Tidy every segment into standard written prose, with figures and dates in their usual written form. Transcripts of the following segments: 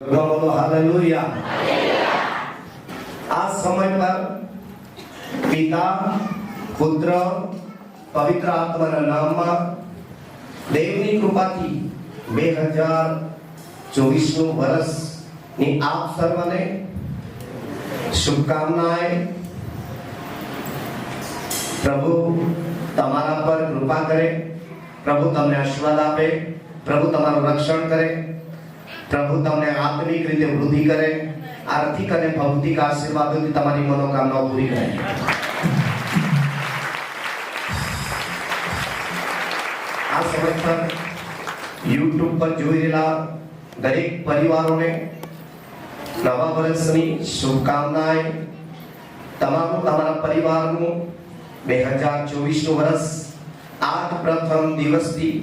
बोलो हालेलुया। આ સમય પર પિતા પુત્ર પવિત્ર આત્માના નામમાં દેવની કૃપાથી 2024 નું વર્ષની આપ સર્વને શુભકામનાएं। પ્રભુ તમારા પર કૃપા કરે, પ્રભુ તમને આશીર્વાદ આપે, પ્રભુ તમારું રક્ષણ કરે, પ્રભુ તમને આત્મિક રીતે વૃદ્ધિ કરે, આર્થિક અને ભૌતિક આશીર્વાદોથી તમારી મનોકામનાઓ પૂરી કરે। આ સમય પર YouTube પર જોઈ રહેલા દરેક પરિવારોને નવા વર્ષની શુભકામનાएं। તમારા પરિવારનું 2024 નું વર્ષ આ પ્રથમ દિવસથી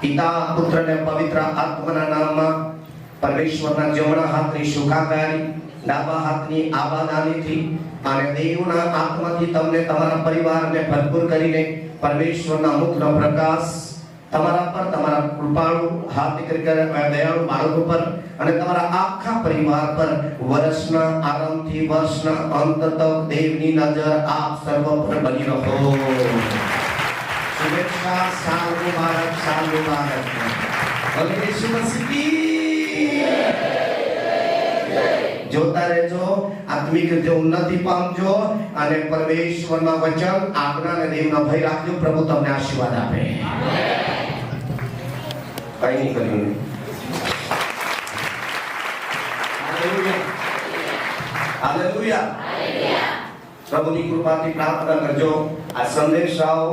પિતા પુત્ર અને પવિત્ર આત્માના નામમાં પરમેશ્વરના જમણા હાથની સુખાકારી, ડાબા હાથની આબાદાનીથી અને દેવના આત્માથી તમને તમારા પરિવારને ભરપૂર કરીને પરમેશ્વરના મુખનો પ્રકાશ તમારા પર, તમારા કૃપાળુ હાથ દયાળુ બાળકો પર અને તમારા આખા પરિવાર પર વર્ષના આરંભથી વર્ષના અંત તક દેવની નજર આપ સર્વ પર બની રહો। શુભેચ્છા, સાલ મુબારક, સાલ મુબારક। બોલો યીશુ મસીહ કી જોતા રહેજો, આત્મિક રીતે ઉન્નતિ પામજો અને પરમેશ્વરના વચન, આજ્ઞા અને દેવનો ભય રાખજો। પ્રભુ તમને આશીર્વાદ આપે। કઈ નહીં કર્યું। Hallelujah, hallelujah. પ્રભુની કૃપાથી પ્રાર્થના કરજો। આ સંદેશાઓ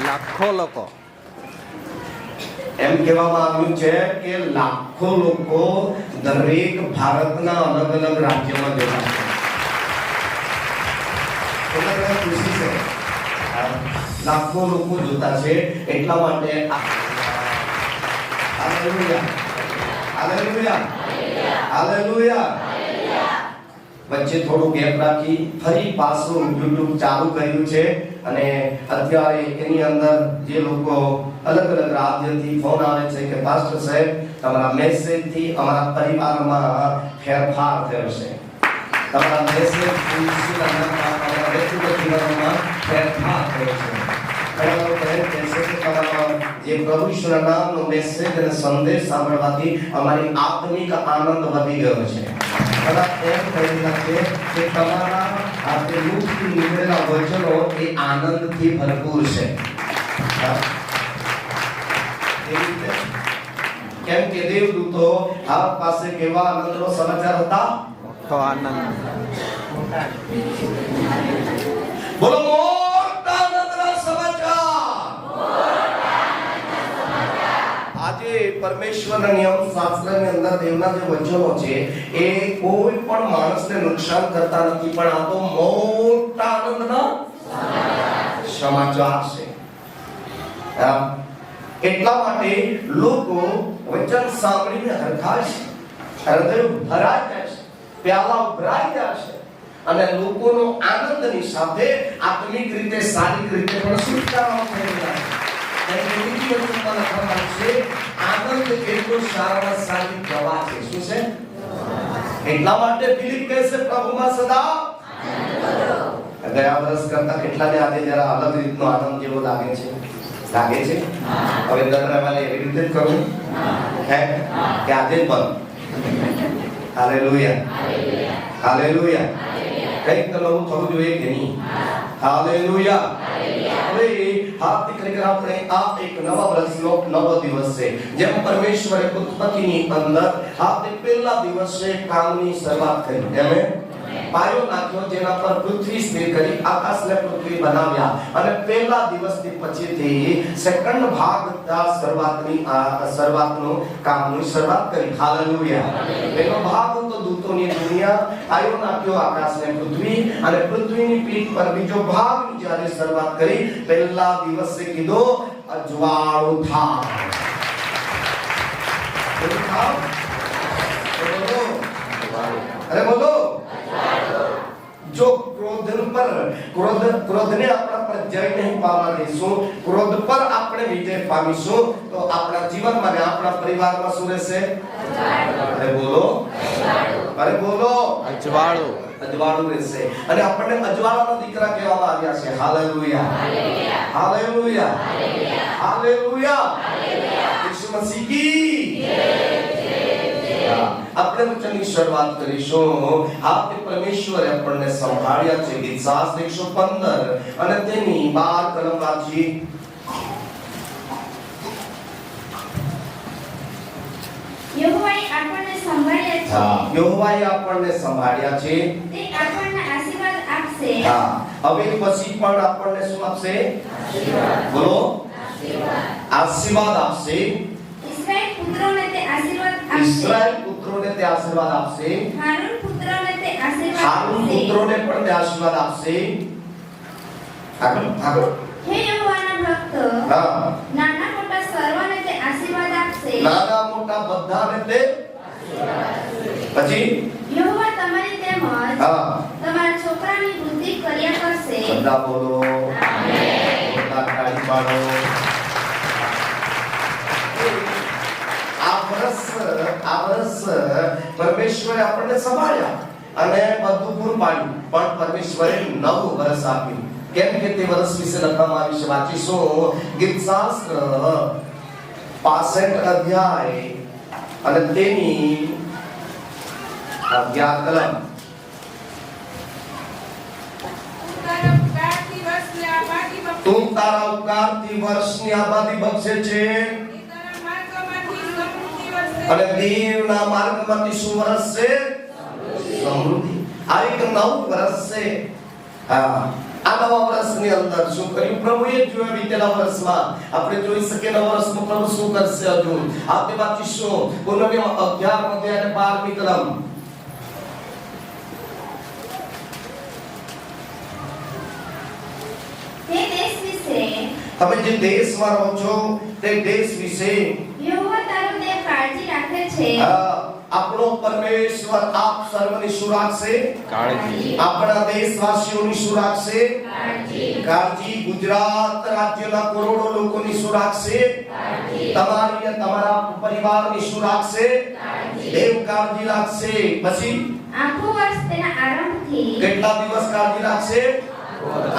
લાખો લોકો એમ કહેવામાં આવ્યું છે કે લાખો લોકો દરેક ભારતના અલગ અલગ રાજ્યોમાં જોતા છે। ખુશી છે, લાખો લોકો જોતા છે, એટલા માટે હાલેલુયા, હાલેલુયા, હાલેલુયા। વચ્ચે થોડું ગેપ રાખી ફરી પાછું YouTube ચાલુ કર્યું છે અને અત્યારે એની અંદર જે લોકો અલગ અલગ રાજ્યથી ફોન આવે છે કે પાસ્ટર સાહેબ તમારા મેસેજથી અમારા પરિવારમાં ફેરફાર થયો છે, તમારા મેસેજથી અમારા વ્યક્તિગત જીવનમાં ફેરફાર થયો છે। જે પ્રભુ ઈશ્વરના નામનો મેસેજ અને સંદેશ સાંભળવાથી અમારી આત્મિક આનંદ વધી ગયો છે। કદાચ એમ કહી શકે કે તમારા આ મુખથી નીકળેલા વચનો એ આનંદથી ભરપૂર છે। કેમ કે દેવદૂતો આ પાસે કેવા આનંદનો સમાચાર હતા? મોટો આનંદ। બોલો મોટા આનંદના સમાચાર। આજે પરમેશ્વરના નિયમ શાસ્ત્રની અંદર દેવના જે વચનો છે એ કોઈ પણ માણસને નુકસાન કરતા નથી, પણ આ તો મોટા આનંદના સમાચાર છે। એટલા માટે લોકો વચન સાંભળીને હરખાય છે, હૃદય ભરાઈ જાય છે, પ્યાલા ઉભરાઈ જાય છે અને લોકોનો આનંદની સાથે આત્મિક રીતે, શારીરિક રીતે પણ સુધારો થઈ જાય છે। આનંદ એટલો સારામાં સારી દવા છે। શું છે? એટલા માટે ફિલિપ કહે છે પ્રભુમાં સદા ગયા વર્ષ કરતા કેટલાને આજે જરા અલગ રીતનો આનંદ જેવો લાગે છે? લાગે છે? હવે દર રવિવારે એવી રીતે જ કરું હે કે આજે પણ હાલેલુયા, હાલેલુયા। કઈક તો નવું થવું જોઈએ કે નહીં? હાલેલુયા। હવે હાથ દીકરી આપણે આ એક નવા વર્ષનો નવો દિવસ છે। જેમ પરમેશ્વરે ઉત્પત્તિની અંદર આપણે પહેલા દિવસે કામની શરૂઆત કરી, એમે પાયો નાખ્યો જેના પર પૃથ્વી સ્થિર કરી, આકાશને પૃથ્વી બનાવ્યા અને પહેલા દિવસથી પછીથી સેકન્ડ ભાગ શરૂઆતનું કામની શરૂઆત કરી। હાલેલુયા। પહેલો ભાગ તો દૂતોની દુનિયા, પાયો નાખ્યો આકાશને પૃથ્વી અને પૃથ્વીની પીઠ પર બીજો ભાગની જ્યારે શરૂઆત કરી, પહેલા દિવસે કીધો અજવાળું થાવ। અરે બોલો, જો ક્રોધન પર ક્રોધને આપણા પર જય નહીં પામવા દઈશું, ક્રોધ પર આપણે વિજય પામીશું તો આપણા જીવનમાં અને આપણા પરિવારમાં શું રહેશે? અરે બોલો, અરે બોલો, અજવાળું રહેશે. અને આપણને અજવાળાના દીકરા કહેવામાં આવ્યા છે. હાલેલુયા, હાલેલુયા, હાલેલુયા, યીશુ મસીહ કી આપણે વચનની શરૂઆત કરીશું. આપે પરમેશ્વરે આપણને સંભાળ્યા છે. ગીત શાસ્ત્ર 115 અને તેની 12 કલમ વાંચી. યહોવાએ આપણને સંભાળ્યા છે. યહોવાએ આપણને સંભાળ્યા છે. તે આપણને આશીર્વાદ આપશે. હવે પછી પણ આપણને શું આપશે? બોલો, આશીર્વાદ આપશે. ઇસ્રાએલ પુત્રોને તે આશીર્વાદ આપશે. ઇસ્રાએલ પુત્રોને તે આશીર્વાદ આપશે. હારૂન પુત્રોને તે આશીર્વાદ હારૂન આપશે. પુત્રોને પણ તે આશીર્વાદ આપશે. આગળ. હે યહોવાના ભક્તો, નાના મોટા સર્વને તે આશીર્વાદ આપશે. નાના મોટા બધાને તે પછી યહોવા તમારી તેમજ તમારા છોકરાની વૃદ્ધિ કર્યા કરશે. બધા બોલો, આમેન. બધા તાળી પાડો. આ વર્ષ પરમેશ્વરે આપણને સંભાળ્યા અને બધું પૂરું પાડ્યું, પણ પરમેશ્વરે નવું વર્ષ આપ્યું. કેમ કે તે વર્ષ વિશે લખવામાં આવ્યું છે. વાંચીશું ગીત શાસ્ત્ર 65 અધ્યાય અને તેની 11 કલમ. તું તારા ઉપકારથી વર્ષની આબાદી બક્ષે છે અને દેવના માર્ગમાંથી શું વરસશે? સમૃદ્ધિ. આ એક નવું વર્ષ છે. આ નવા વર્ષની અંદર શું કર્યું પ્રભુએ જોયું બીતેલા વર્ષમાં? આપણે જોઈ શકીએ નવા વર્ષમાં પ્રભુ શું કરશે. હજુ આપણે વાંચીશું પુનર્ય 11 અધ્યાય અને 12મી કલમ. તે દેશ વિશે, તમે જે દેશમાં રહો છો તે દેશ વિશે યહોવા તારો દેવ કાળજી રાખે છે. આપણો પરમેશ્વર આપ સર્વની શું રાખશે? કાળજી. આપણા દેશવાસીઓની શું રાખશે? કાળજી. ગુજરાત રાજ્યના કરોડો લોકોની શું રાખશે? તમારી અને તમારા પરિવારની શું રાખશે? દેવ કાળજી રાખશે. પછી આખું વર્ષ તેના આરંભથી, કેટલા દિવસ કાળજી રાખશે?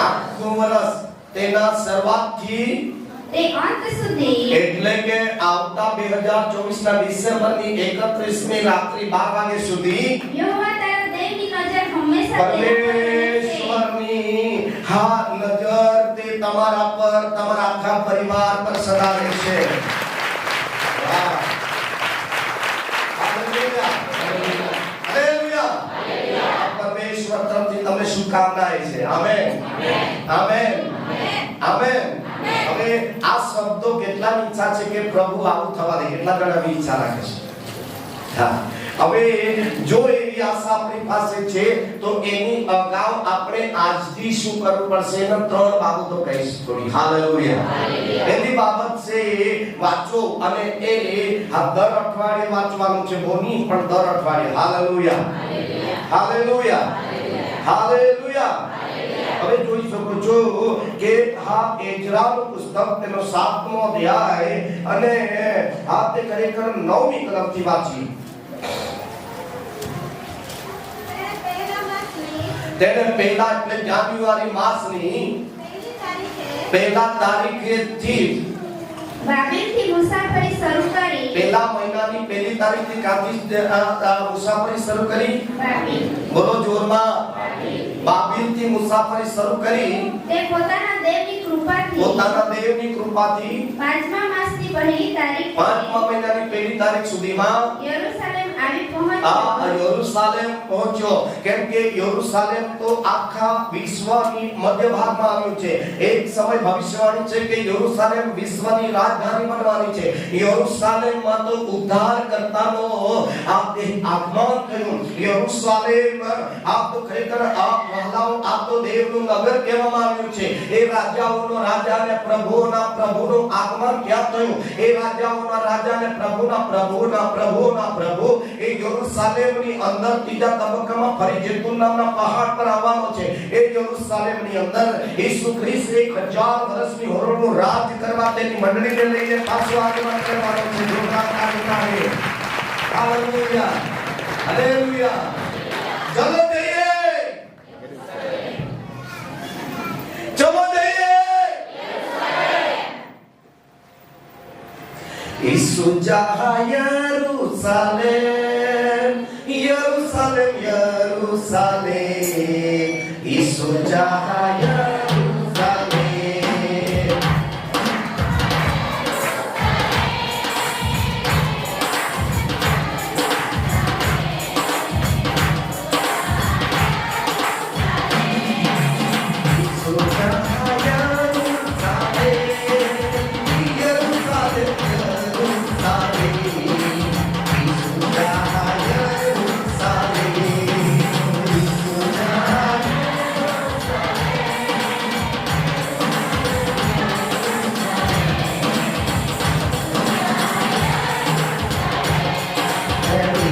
આખું વર્ષ તેના શરૂઆતથી તે અંત સુધી, એટલે કે આવતા 2024 ના ડિસેમ્બરની 31મી રાત્રિ 12 વાગ્યા સુધી યહોવા તારા દેવની નજર હંમેશા તેના પર રહે છે. પરમેશ્વરની હા નજર તે તમારા પર, તમારા આખા પરિવાર પર સદા રહેશે. વાહ, હાલેલુયા, હાલેલુયા. પરમેશ્વર તરફથી તમને શુભકામનાએ છે. Amen, amen, amen. હવે આ શબ્દો કેટલાની ઈચ્છા છે કે પ્રભુ આવું થવા દે? કેટલા જણાની ઈચ્છા રાખે છે? હવે જો એવી આશા આપણી પાસે છે તો એની અગાઉ આપણે આજથી શું કરવું પડશે? એના 3 બાબતો કહીશ થોડી. હાલેલુયા. એની બાબત છે વાંચો અને એ દર અઠવાડિયે વાંચવાનું છે. બોની પણ દર અઠવાડિયે. Hallelujah, hallelujah, hallelujah. હવે જોઈ શકો છો કે આ એઝરાનું પુસ્તક તેનો 7મો અધ્યાય અને આ તે ખરેખર 9મી કલમથી વાંચી. તેને પહેલા એટલે જાન્યુઆરી માસની પહેલા તારીખેથી બાબેલથી મુસાફરી શરૂ કરી. પહેલા મહિનાની પહેલી તારીખથી કાથી મુસાફરી શરૂ કરી? બાબેલ. બોલો જોરમાં. બાબેલથી મુસાફરી શરૂ કરી. તે પોતાના દેવની કૃપાથી, પોતાના દેવની કૃપાથી 5મા માસની પહેલી તારીખ 5મા મહિનાની પહેલી તારીખ સુધીમાં યરૂશલેમ આવી આ પહોંચ્યો. યરૂશલેમ પહોંચ્યો. કેમ કે યરૂશલેમ તો આખા વિશ્વની મધ્ય ભાગમાં આવ્યું છે. એક સમય ભવિષ્યવાણી છે કે યરૂશલેમ વિશ્વની રાજધાની બનવાની છે. યરૂશલેમમાં તો ઉદ્ધારકર્તાનો આગમન થયું. યરૂશલેમ આ તો ખરેખર આ વહાલાઓ આ તો દેવનું નગર કહેવામાં આવ્યું છે. એ રાજાઓનો રાજા અને પ્રભુઓના પ્રભુનું આગમન ક્યાં થયું? એ રાજાઓના રાજા અને પ્રભુના પ્રભુના પ્રભુ એ યરુશલેમની અંદર ત્રીજા તબક્કામાં ફરી જેતુન નામના પહાડ પર આવવાનો છે. એ યરુશલેમની અંદર ઈસુ ખ્રિસ્ત 1000 વર્ષની હોરળનું રાજ કરવા તેની મંડળીને લઈને પાછો આગમન કરવાનો છે. જોરદાર તાળી પાડે. Hallelujah, hallelujah. ચલો જઈએ, ચલો જઈએ. ઈસુ જા યરુશલેમ, યરુશલેમ, યરુશલેમ. ઈસુ જા યરુશલેમ.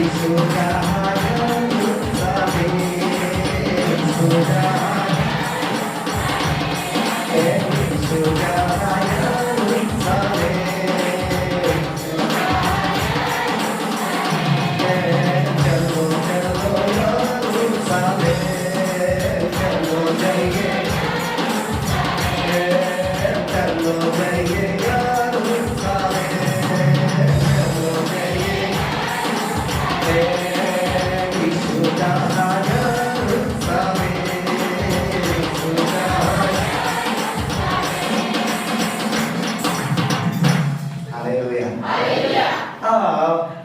ઈસુ જા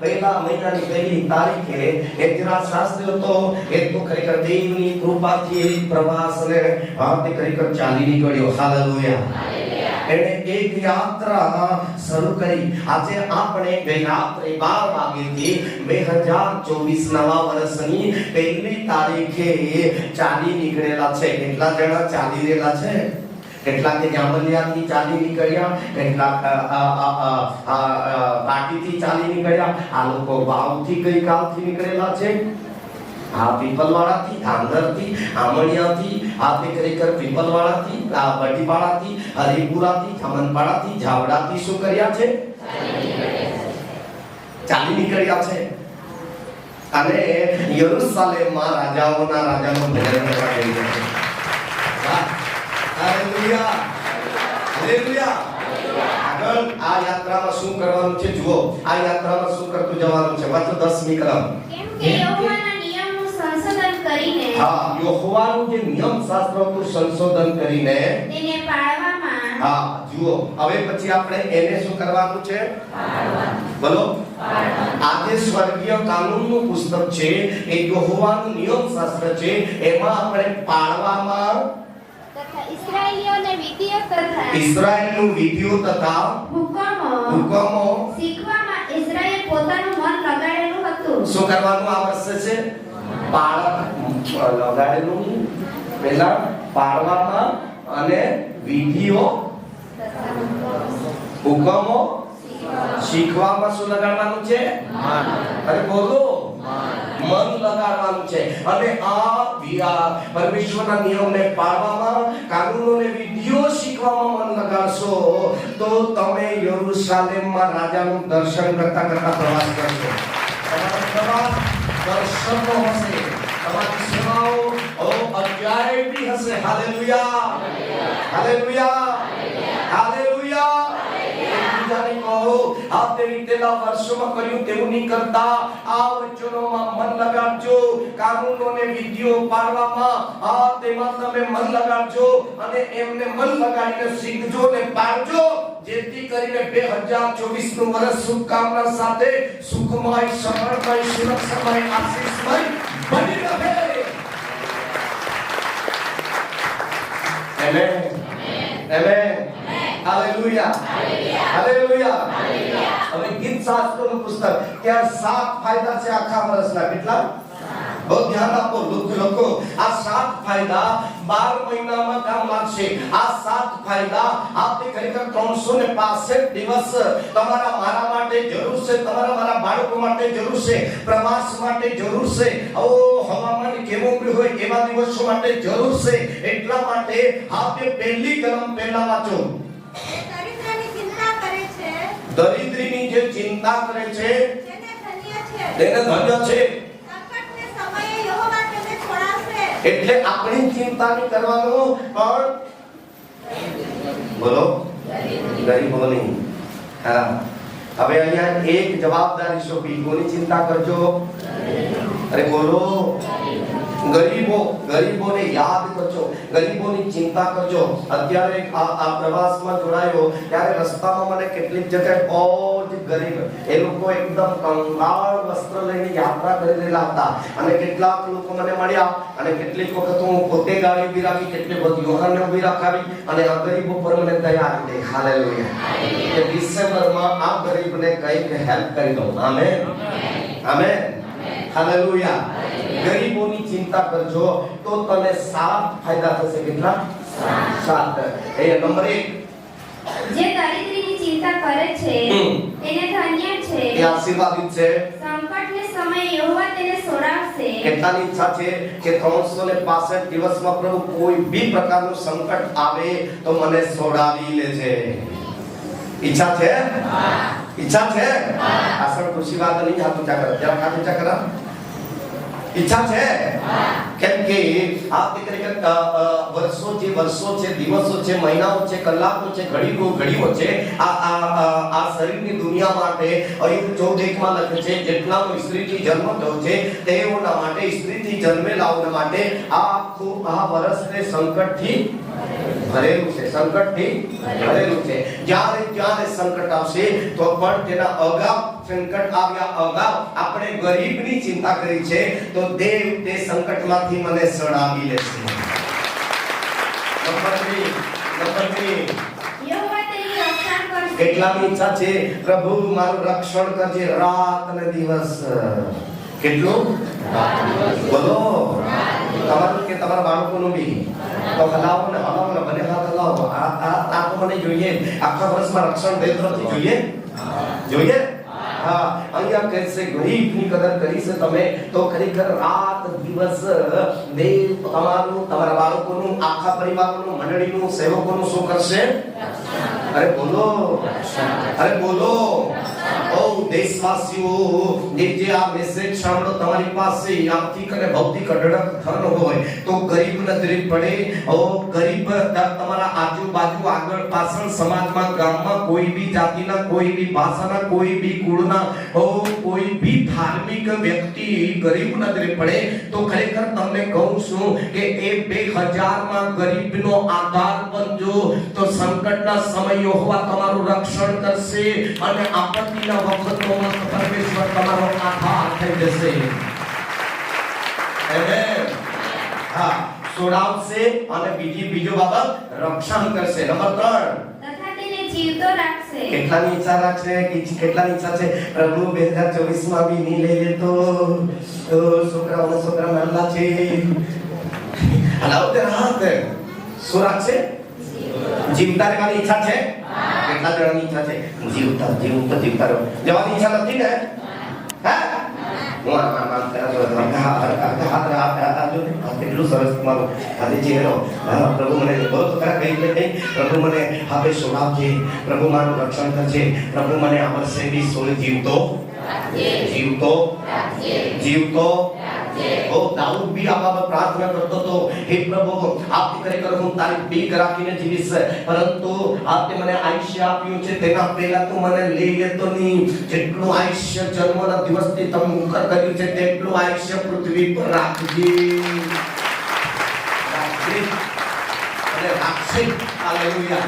પહેલા મહિનાની પહેલી તારીખે એજરા શાસ્ત્રીઓ તો એક તો ખરેખર દેવની કૃપાથી પ્રવાસને તે ખરેખર ચાલી નીકળ્યો. હાલેલુયા. એને એક યાત્રા શરૂ કરી. આજે આપણે ગઈ રાત્રે 12 વાગ્યાથી 2024 નવા વર્ષની પહેલી તારીખે ચાલી નીકળેલા છે. કેટલા જણા ચાલી રહેલા છે? કેટલાક જામલિયાથી ચાલી નીકળ્યા, કેટલાક પાટીથી ચાલી નીકળ્યા. આ લોકો વાવથી ગઈકાલથી નીકળેલા છે. આ પીપલવાડાથી, ધાંગરથી, આમણિયાથી, આ ખરેખર પીપલવાડાથી, આ બડીપાડાથી, હરિપુરાથી, ખમનપાડાથી, ઝાવડાથી શું કર્યા છે? ચાલી નીકળ્યા છે. અને યરુશલેમમાં રાજાઓના રાજાનો ભજન કરવા જઈ રહ્યા છે. Hallelujah, hallelujah. આગળ આ યાત્રામાં શું કરવાનું છે જુઓ. આ યાત્રામાં શું કરતું જવાનું છે? વાંચો 10મી કલમ. કેમ કે યહોવાના નિયમનું સંશોધન કરીને, હા, યહોવાનું જે નિયમ શાસ્ત્રનું સંશોધન કરીને તેને પાળવામાં, હા જુઓ. હવે પછી આપણે એને શું કરવાનું છે? બોલો. આજે સ્વર્ગીય કાનૂનનું પુસ્તક છે, એ યહોવાનું નિયમ શાસ્ત્ર છે. એમાં આપણે પાળવામાં તથા ઇસ્રાએલીઓને વિધિઓ તથા ઇસ્રાએલનું વિધિઓ તથા હુકમો શીખવામાં ઇસ્રાએલ પોતાનું મન લગાડેલું હતું. શું કરવાનું આવશ્યક છે? લગાડેલું પહેલા પાળવામાં અને વિધિઓ હુકમો શીખવામાં શું લગાડવાનું છે? અરે બોલો, મન લગાડવાનું છે. અને આ પરમેશ્વરના નિયમને પાળવામાં, કાનૂનોને વિધિઓ શીખવામાં મન લગાડશો તો તમે યરુશલેમમાં રાજાનું દર્શન કરતા કરતા પ્રવાસ કરશો. તમારો પ્રવાસ દર્શનનો હશે. તમારી સેવાઓ અધ્યાયની હશે. Hallelujah, hallelujah, hallelujah. એકબીજાને કહો, આપને વીતેલા વર્ષોમાં કર્યું તેવું નહીં કરતા આ વચનોમાં મન લગાડજો. કાનૂનોને વિધિઓ પાળવામાં તેમાં તમે મન લગાડજો અને એમને મન લગાડીને શીખજો ને પાળજો, જેથી કરીને 2024 નું વર્ષ શુભકામના સાથે સુખમય, સમૃદ્ધમય, સુરક્ષામય, આશીષમય બની રહે. Amen, amen. Hallelujah, hallelujah. હવે ગીત શાસ્ત્રનું પુસ્તક, ત્યાં 7 ફાયદા છે આખા વર્ષના. કેટલા? બહુ ધ્યાન આપો લોકો, આ 7 ફાયદા 12 મહિનામાં કામ લાગશે. આ 7 ફાયદા આપને ખરેખર 365 દિવસ તમારા મારા માટે જરૂર છે, તમારા મારા બાળકો માટે જરૂર છે, પ્રવાસ માટે જરૂર છે, હવામાન કેવું બી હોય એવા દિવસો માટે જરૂર છે. એટલા માટે આપને પહેલી કલમ પહેલા વાંચો. દરિદ્રીની જે ચિંતા કરે છે તેને ધન્ય છે. એટલે આપણી ચિંતા નહીં કરવાનું, પણ બોલો ગરીબોની. હા, હવે અહીંયા એક જવાબદારી સોંપી, કોની ચિંતા કરજો? અરે બોલો, ગરીબોને યાદ કરજો, ગરીબોની ચિંતા કરજો. અત્યારે આ પ્રવાસમાં જોડાયો ત્યારે રસ્તામાં મને કેટલીક જગ્યાએ બહુ જ ગરીબ, એ લોકો એકદમ કંગાળ વસ્ત્ર લઈને યાત્રા કરી રહેલા હતા. અને કેટલાક લોકો મને મળ્યા અને કેટલીક વખત હું પોતે ગાડી ઉભી રાખી, કેટલીક વખત યોહાનને ઉભી રાખાવી અને આ ગરીબો પર મને દયા આવી ગઈ. હાલેલુયા. કે ડિસેમ્બરમાં આ ગરીબને કંઈક હેલ્પ કરી દઉં. Amen, amen, hallelujah. ગરીબોની ચિંતા કરજો તો તને 7 ફાયદા થશે. કેટલા? 7. એ નંબર 1, જે દરિદ્રીની ચિંતા કરે છે તેને ધન્ય છે, એ આશીર્વાદિત છે. સંકટને સમયે યહોવા તેને છોડાવશે. કેટલાની ઈચ્છા છે કે 365 દિવસમાં પ્રભુ કોઈ બી પ્રકારનું સંકટ આવે તો મને છોડાવી લેજે. ઈચ્છા છે? ઈચ્છા છે? આસણ ખુશી વાત નહીં. હાથ ઊંચા કરો, જરા હાથ ઊંચા કરો. ઈચ્છા છે? કેમ કે આ વર્ષો છે, દિવસો છે, મહિનાઓ છે, કલાકો છે, ઘડીઓ છે. આ શરીરની દુનિયા માટે અહીં 14 માં લખે છે જેટલાનો સ્ત્રીથી જન્મ થયો છે તેઓના માટે, સ્ત્રીથી જન્મેલાઓના માટે આ વર્ષને સંકટથી ભરેલું છે. સંકટથી ભરેલું છે. જ્યારે સંકટ આવશે તો પણ તેના અગાઉ, સંકટ આવ્યા અગાઉ આપણે ગરીબની ચિંતા કરી છે તો દેવ તે સંકટમાંથી મને છોડાવી લેશે. નંબર 3, યહોવા તેની રક્ષા કરશે. કેટલાની ઈચ્છા છે પ્રભુ મારું રક્ષણ કરજે રાત અને દિવસ. કેટલું? બોલો, તમારું કે તમારા બાળકોનું બી તો હલાવો ને બને હાથ હલાવો. આ તો મને જોઈએ આખા વર્ષમાં રક્ષણ બે તરફથી જોઈએ. હા, અહીંયા કહેશે ગરીબની કદર કરીશે તમે તો ખરેખર રાત દિવસ દેવ તમારું, તમારા બાળકોનું, આખા પરિવારનું, મંડળીનું, સેવકોનું શું કરશે? અરે બોલો, અરે બોલો. ઓ દેશવાસીઓ, જે આ મેસેજ સાંભળો તમારી પાસે આર્થિક અને ભૌતિક અઢળક ધન હોય તો ગરીબ નજરે પડે. ગરીબ તમારા આજુબાજુ, આગળ પાછળ, સમાજમાં, ગામમાં કોઈ બી જાતિના, કોઈ બી ભાષાના, કોઈ બી કુળના, કોઈ બી ધાર્મિક વ્યક્તિ ગરીબ નજરે પડે તો ખરેખર તમને કહું છું કે એ 2000 માં ગરીબનો આધાર બનજો તો સંકટના સમય યહોવા તમારું રક્ષણ કરશે અને આપત્તિના વખતોમાં પરમેશ્વર તમારો આધાર થઈ જશે. આમેન. હા, છોડાવશે અને બીજો બાબત રક્ષણ કરશે. નંબર 3, તથા તેને જીવતો રાખશે. કેટલાની ઈચ્છા રાખશે? કેટલાની ઈચ્છા છે પ્રભુ 2024 માં બી નહીં લઈ લેતો છોકરા નાના છે હલાવો તે હાથ. શું રાખશે? જીવતા રહેવાની ઈચ્છા છે. કેટલા જણાની ઈચ્છા છે જીવતા રહો? જવાની ઈચ્છા નથી ને? હા, કેટલું સરસ તમારું આજે ચહેરો. પ્રભુ મને બોલો તો ખરા કઈ નહીં. પ્રભુ મને હવે છોડાવજે, પ્રભુ મારું રક્ષણ કરજે, પ્રભુ મને આ વર્ષે બી જીવતો. દાઉદ બી આ બાબત પ્રાર્થના કરતો હતો, હે પ્રભુ આપની ખરેખર હું તારી બીક રાખીને જીવીશ, પરંતુ આપે મને આયુષ્ય આપ્યું છે તેના પહેલા તું મને લઈ લેતો નહીં. જેટલું આયુષ્ય જન્મના દિવસથી તમે મુકર કર્યું છે તેટલું આયુષ્ય પૃથ્વી પર રાખજે. હાલેલુયા.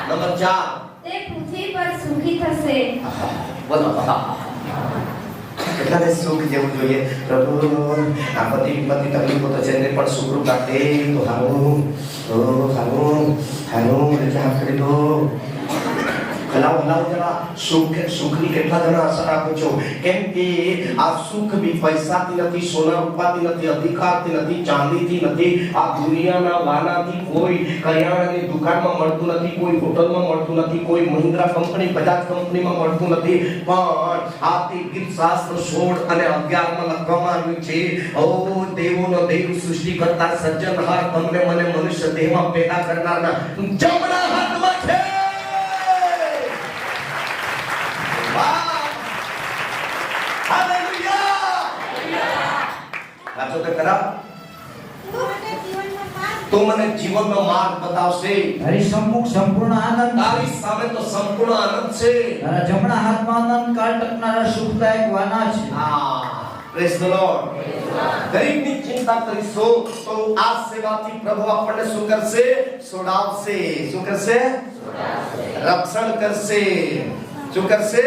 નંબર 4, તે પૃથ્વી પર સુખી થશે. બોલો કેટલાને સુખ જેવું જોઈએ? પ્રભુ આ બધી તકલીફો તો છે પણ સુખરૂપ રાખે તો સારું. એટલે હાથ કરી દો. હલાવો જરા સુખની કેટલા જણા આશા રાખો છો? કેમ કે આ સુખ બી પૈસાથી નથી, સોના રૂપાથી નથી, અધિકારથી નથી, ચાંદીથી નથી, આ દુનિયાના વાનાથી, કોઈ કરિયાણાની દુકાનમાં મળતું નથી, કોઈ હોટલમાં મળતું નથી, કોઈ મહિન્દ્રા કંપની, બજાજ કંપનીમાં મળતું નથી, પણ આ તે ગીત શાસ્ત્ર 16 અને 11 માં લખવામાં આવ્યું છે, ઓ દેવોનો દેવ, સૃષ્ટિ કરતા, સર્જનહાર, તમને મને મનુષ્ય દેહમાં પેદા કરનારના જમણા હાથમાં છે. તો મને જીવનનો માર્ગ બતાવશે. તારી સમ્મુખ સંપૂર્ણ આનંદ, તારી સામે તો સંપૂર્ણ આનંદ છે. તારા જમણા હાથમાં આનંદ કાળ ટકનારા સુખદાયક વાના છે. Praise the lord. ગરીબની ચિંતા કરીશો તો આ સેવાથી પ્રભુ આપણને શું કરશે? છોડાવશે. શું કરશે? રક્ષણ કરશે. શું કરશે?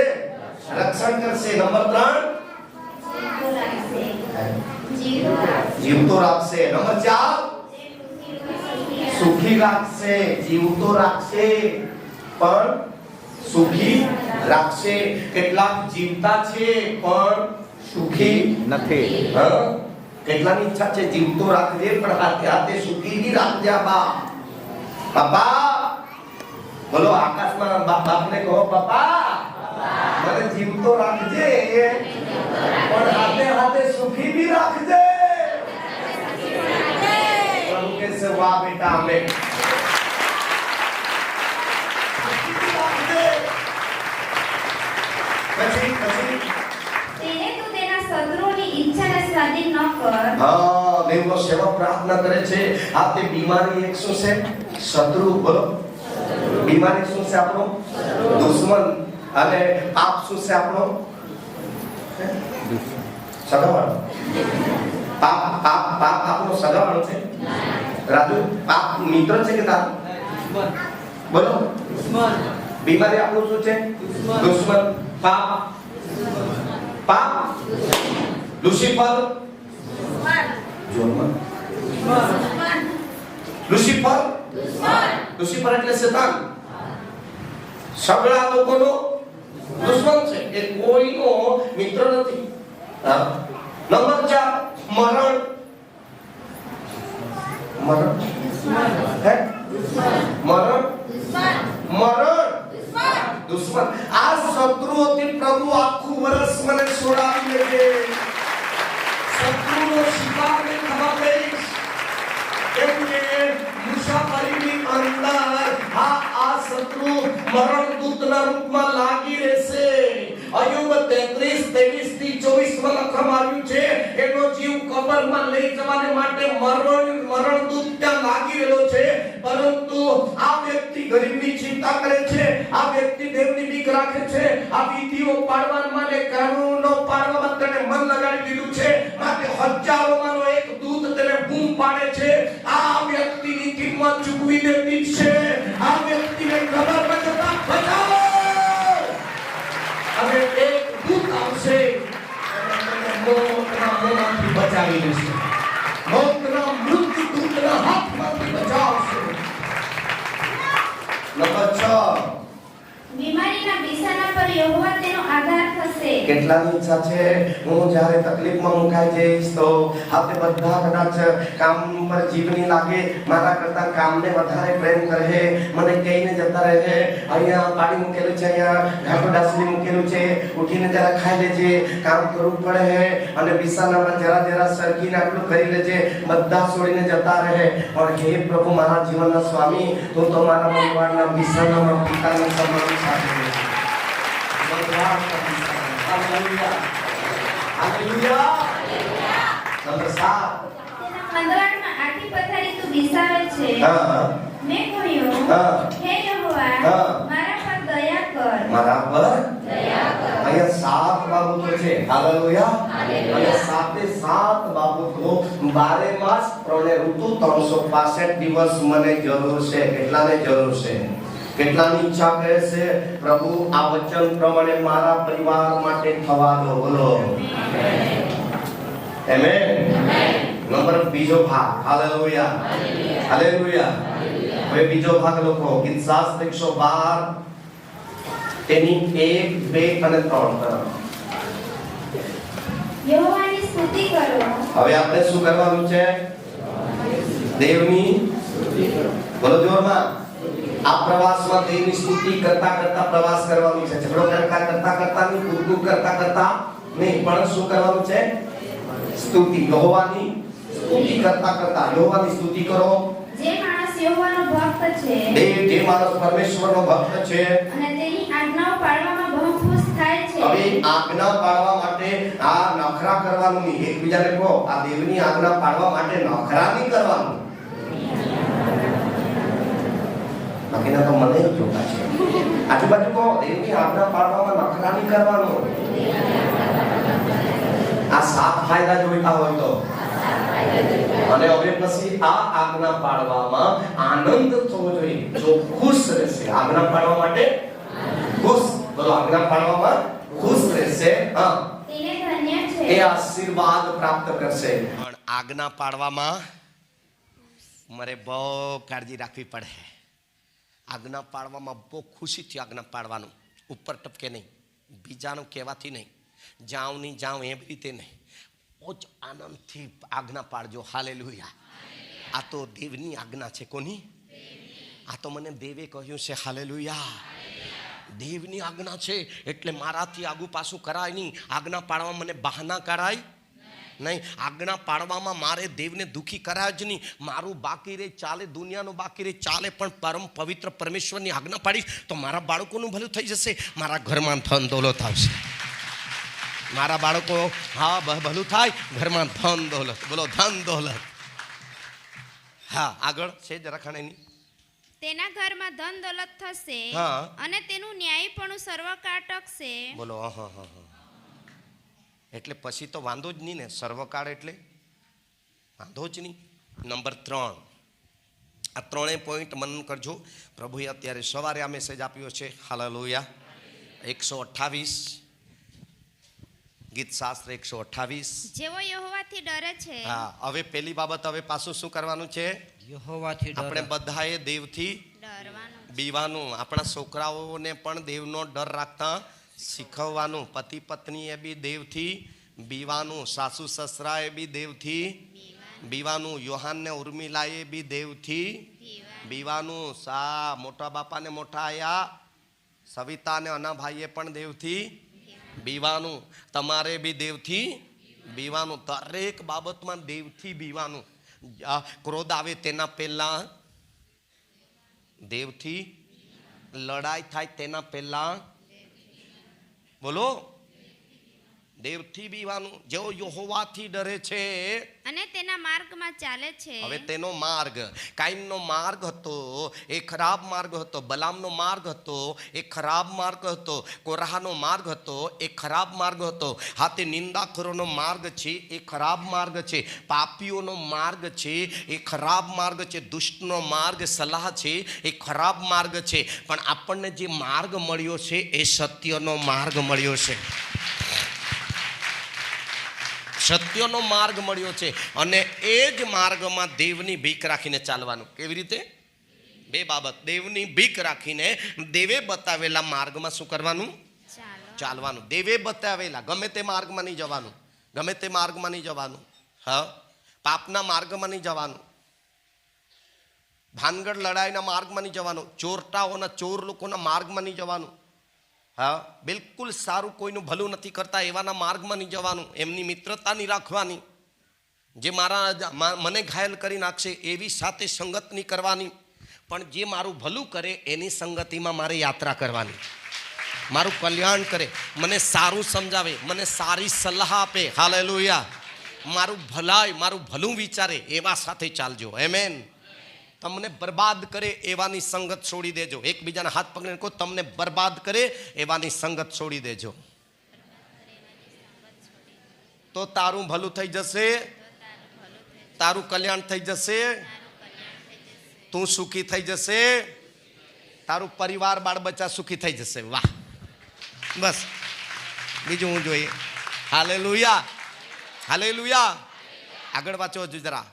રક્ષણ કરશે. નંબર 3 જીવતો રાખશે. નંબર 4 સુખી રાખશે. જીવતો રાખશે પણ સુખી રાખશે. કેટલાક જીવતા છે પણ સુખી નથી. કેટલાની ઈચ્છા છે જીવતો રાખજે પણ હાથે હાથે સુખી બી રાખજે. બાપા બોલો, આકાશમાં બાપને કહો, બાપા મને જીવતો રાખજે પણ હાથે હાથે સુખી બી રાખજે. પ્રભુ કે છે, વાહ બેટા, અમે પછી તેને તું તેના શત્રુઓની ઈચ્છાને સ્વાધીન ન કર. દેવનો સેવક પ્રાર્થના કરે છે. આ તે બીમારી એક શું છે? શત્રુ. બોલો, બીમારી શું છે? આપણો દુશ્મન. અને પાપ શું છે? આપણો સગાવાળો. પાપ આપણો સગાવાળો છે. રાજુ, પાપ મિત્ર છે કે તારો? બોલો, બીમારી આપણું શું છે? દુશ્મન. પાપ લુસિફર. લુસિફર એટલે શેતાન. સગળા લોકોનો દુશ્મન છે. એ કોઈનો મિત્ર નથી. નંબર 4 મરણ. દુશ્મન. આ શત્રુઓથી પ્રભુ આખું વર્ષ મને છોડાવી લેજે. શત્રુનો શિકાર ને થવા દઈશ. કેમ કે મુસાફરીની અંદર આ શત્રુ મરણ દૂતના રૂપમાં લાગી રહેશે. અયુબ 33:23-24 માં લખવામાં આવ્યું છે, એનો જીવ કબરમાં લઈ જવાને માટે મરણ દૂત ત્યાં લાગી રહેલો છે. પરંતુ આ વ્યક્તિ ગરીબની ચિંતા કરે છે, આ વ્યક્તિ દેવની બીક રાખે છે, આ વિધિઓ પાળવામાં અને કાનૂનો પાળવામાં તેને મન લગાડી દીધું છે. માટે હજારોમાંનો એક દૂત તેને બૂમ પાડે છે. આ વ્યક્તિની કિંમત ચૂકવી દેવી છે. આ વ્યક્તિને કબરમાં જતા બચાવો. અને એક દૂત આવશે અને મોતના મોહમાંથી બચાવી લેશે. મોતના મૃત્યુ દૂતના હાથમાંથી બચાવશે. નંબર 6 બીમારીના બિછાના પર યહોવા તેનો આધાર થશે. કેટલાની ઈચ્છા છે હું જ્યારે તકલીફમાં મુકાઈ જઈશ તો આપણે બધા કદાચ કામ પર જીવની લાગે, મારા કરતા કામને વધારે પ્રેમ કરે, મને કહીને જતા રહે, અહીંયા પાણી મૂકેલું છે, અહીંયા ઘાટો ડાસલી મૂકેલું છે, ઉઠીને જરા ખાઈ લેજે, કામ કરવું પડે અને બિસાનામાં જરા સરખીને આટલું કરી લેજે, બધા છોડીને જતા રહે. પણ હે પ્રભુ, મારા જીવનના સ્વામી, તું તો મારા ભગવાનના બિસાનામાં પિતાના સમાન સાથે હાલેલુયા. નંબર 7 તેના મંદવાડમાં આખી પથારી તું બિસાવે છે. મેં કહ્યું, હે યહોવા, મારા પર દયા કર. મારા પર દયા કર. અહીંયા 7 બાબતો છે. હાલેલુયા. અને 7 બાબતો 12 માસ 3 ઋતુ 365 દિવસ મને જરૂર છે. કેટલાને જરૂર છે? કેટલાની ઈચ્છા કરે છે પ્રભુ આ વચન પ્રમાણે મારા પરિવાર માટે થવા દો? બોલો આમેન. નંબર બીજો ભાગ. હાલેલુયા. હાલેલુયા. હવે બીજો ભાગ લખો. ગીત શાસ્ત્ર 112 તેની 1, 2 અને 3. યહોવાની સ્તુતિ કરો. હવે આપણે શું કરવાનું છે? દેવની બોલો જોરમાં. આ પ્રવાસમાં દેવની સ્તુતિ કરતા કરતા પ્રવાસ કરવાનું છે. ઝઘડો કરતા નહીં, કુરકુર કરતા નહીં, પણ શું કરવાનું છે? સ્તુતિ. યહોવાની સ્તુતિ કરતા યહોવાની સ્તુતિ કરો. જે માણસ યહોવાનો ભક્ત છે, જે માણસ પરમેશ્વરનો ભક્ત છે અને તેની આજ્ઞાઓ પાળવામાં બહુ ખુશ થાય છે. હવે આજ્ઞા પાળવા માટે આ નખરા કરવાનું નહીં. એકબીજાને કહો, આ દેવની આજ્ઞા પાળવા માટે નખરા નહીં કરવાનું. બાકીના તો મને જ જોતા છે. આજુબાજુ કહો, દેવની આજ્ઞા પાળવામાં નખરા નહીં કરવાનું. આ 7 ફાયદા જોઈતા હોય તો. અને હવે પછી આ આજ્ઞા પાળવામાં આનંદ થવો જોઈએ. જો ખુશ રહેશે આજ્ઞા પાળવા માટે, ખુશ બોલો, આજ્ઞા પાળવામાં ખુશ રહેશે, હા, તેને ધન્ય છે. એ આશીર્વાદ પ્રાપ્ત કરશે. પણ આજ્ઞા પાળવામાં મારે બહુ કાળજી રાખવી પડે. આજ્ઞા પાળવામાં બહુ ખુશીથી આજ્ઞા પાળવાનું. ઉપર ટપકે નહીં, બીજાનું કહેવાથી નહીં, જાઉં નહીં જાઉં એવી રીતે નહીં, બહુ જ આનંદથી આજ્ઞા પાળજો. હાલેલુયા. આ તો દેવની આજ્ઞા છે. કોની? આ તો મને દેવે કહ્યું છે. હાલેલુયા. દેવની આજ્ઞા છે એટલે મારાથી આગુ પાછું કરાય નહીં. આજ્ઞા પાળવા મને બહાના કરાય નહીં. આજ્ઞા પાળવામાં મારે દેવને દુખી કરાય જ નહીં. મારું બાકી રે ચાલે, દુનિયાનું બાકી રે ચાલે, પણ પરમ પવિત્ર પરમેશ્વરની આજ્ઞા પાડીશ તો મારા બાળકોનું ભલું થઈ જશે, મારા ઘરમાં ધન દોલત આવશે, મારા બાળકો હા ભલું થાય, ઘરમાં ધન દોલત. બોલો ધન દોલત. હા, આગળ છે જરા ખાણીની. તેના ઘરમાં ધન દોલત થશે, હા, અને તેનું ન્યાયીપણું સર્વકાળ ટકશે. બોલો હા. એટલે પછી તો વાંધો જ નહીં ને. સર્વકાળ એટલે વાંધો જ નહીં. નંબર 3, આ 3 પોઈન્ટ મનન કરજો. પ્રભુએ અત્યારે સવારે આ મેસેજ આપ્યો છે. હાલેલુયા. 128 ગીત શાસ્ત્ર 128. જેવો યહોવાથી ડરે છે. હા, હવે પેલી બાબત, હવે પાછું શું કરવાનું છે? યહોવાથી ડરો. આપણે બધાએ દેવથી ડરવાનું. બીવાનું. આપણા છોકરાઓને પણ દેવનો ડર રાખતા શીખવવાનું. પતિ પત્નીએ બી દેવથી બીવાનું. સાસુ સસરાએ બી દેવથી બીવાનું. યોહાનને ઉર્મિલાએ બી દેવથી બીવાનું. મોટા બાપાને મોટા આયા સવિતાને અનાભાઈએ પણ દેવથી બીવાનું. તમારે બી દેવથી બીવાનું. દરેક બાબતમાં દેવથી બીવાનું. ક્રોધ આવે તેના પહેલા દેવથી, લડાઈ થાય તેના પહેલા બોલો દેવથી બીવાનું. જેઓ યહોવાથી ડરે છે અને તેના માર્ગમાં ચાલે છે. હવે તેનો માર્ગ, કાઈનનો માર્ગ હતો એ ખરાબ માર્ગ હતો. બલામનો માર્ગ હતો એ ખરાબ માર્ગ હતો. કોરાહનો માર્ગ હતો એ ખરાબ માર્ગ હતો. હા, તે નિંદાખોરોનો માર્ગ છે એ ખરાબ માર્ગ છે. પાપીઓનો માર્ગ છે એ ખરાબ માર્ગ છે. દુષ્ટનો માર્ગ, સલાહ છે એ ખરાબ માર્ગ છે. પણ આપણને જે માર્ગ મળ્યો છે એ સત્યનો માર્ગ મળ્યો છે. સત્યનો માર્ગ મળ્યો છે. અને એ જ માર્ગમાં દેવની ભીખ રાખીને ચાલવાનું. કેવી રીતે? 2 બાબત. દેવની ભીખ રાખીને દેવે બતાવેલા માર્ગમાં શું કરવાનું? ચાલવાનું. દેવે બતાવેલા ગમે તે માર્ગમાં નહીં જવાનું. ગમે તે માર્ગમાં નહીં જવાનું. હા, પાપના માર્ગમાં નહીં જવાનું. ભાનગઢ લડાઈના માર્ગમાં નહીં જવાનું. ચોરટાઓના, ચોર લોકોના માર્ગમાં નહીં જવાનું. હા, બિલકુલ સારું કોઈનું ભલું નથી કરતા એવાના માર્ગમાં નહીં જવાનું. એમની મિત્રતા નહીં રાખવાની. જે મને ઘાયલ કરી નાખશે એવી સાથે સંગત નહીં કરવાની. પણ જે મારું ભલું કરે એની સંગતિમાં મારે યાત્રા કરવાની. મારું કલ્યાણ કરે, મને સારું સમજાવે, મને સારી સલાહ આપે. હાલેલુયા. મારું ભલું વિચારે એવા સાથે ચાલજો. આમેન. તમને બરબાદ કરે એવાની સંગત છોડી દેજો. એકબીજાના હાથ પકડીને કહો, તમને બરબાદ કરે એવાની સંગત છોડી દેજો. તો તારું ભલું થઈ જશે, તારું કલ્યાણ થઈ જશે, તું સુખી થઈ જશે, તારું પરિવાર બાળ બચ્ચા સુખી થઈ જશે. વાહ, બસ બીજું હું જોઈએ. હાલેલુયા. હાલેલુયા. આગળ વાંચો જરા.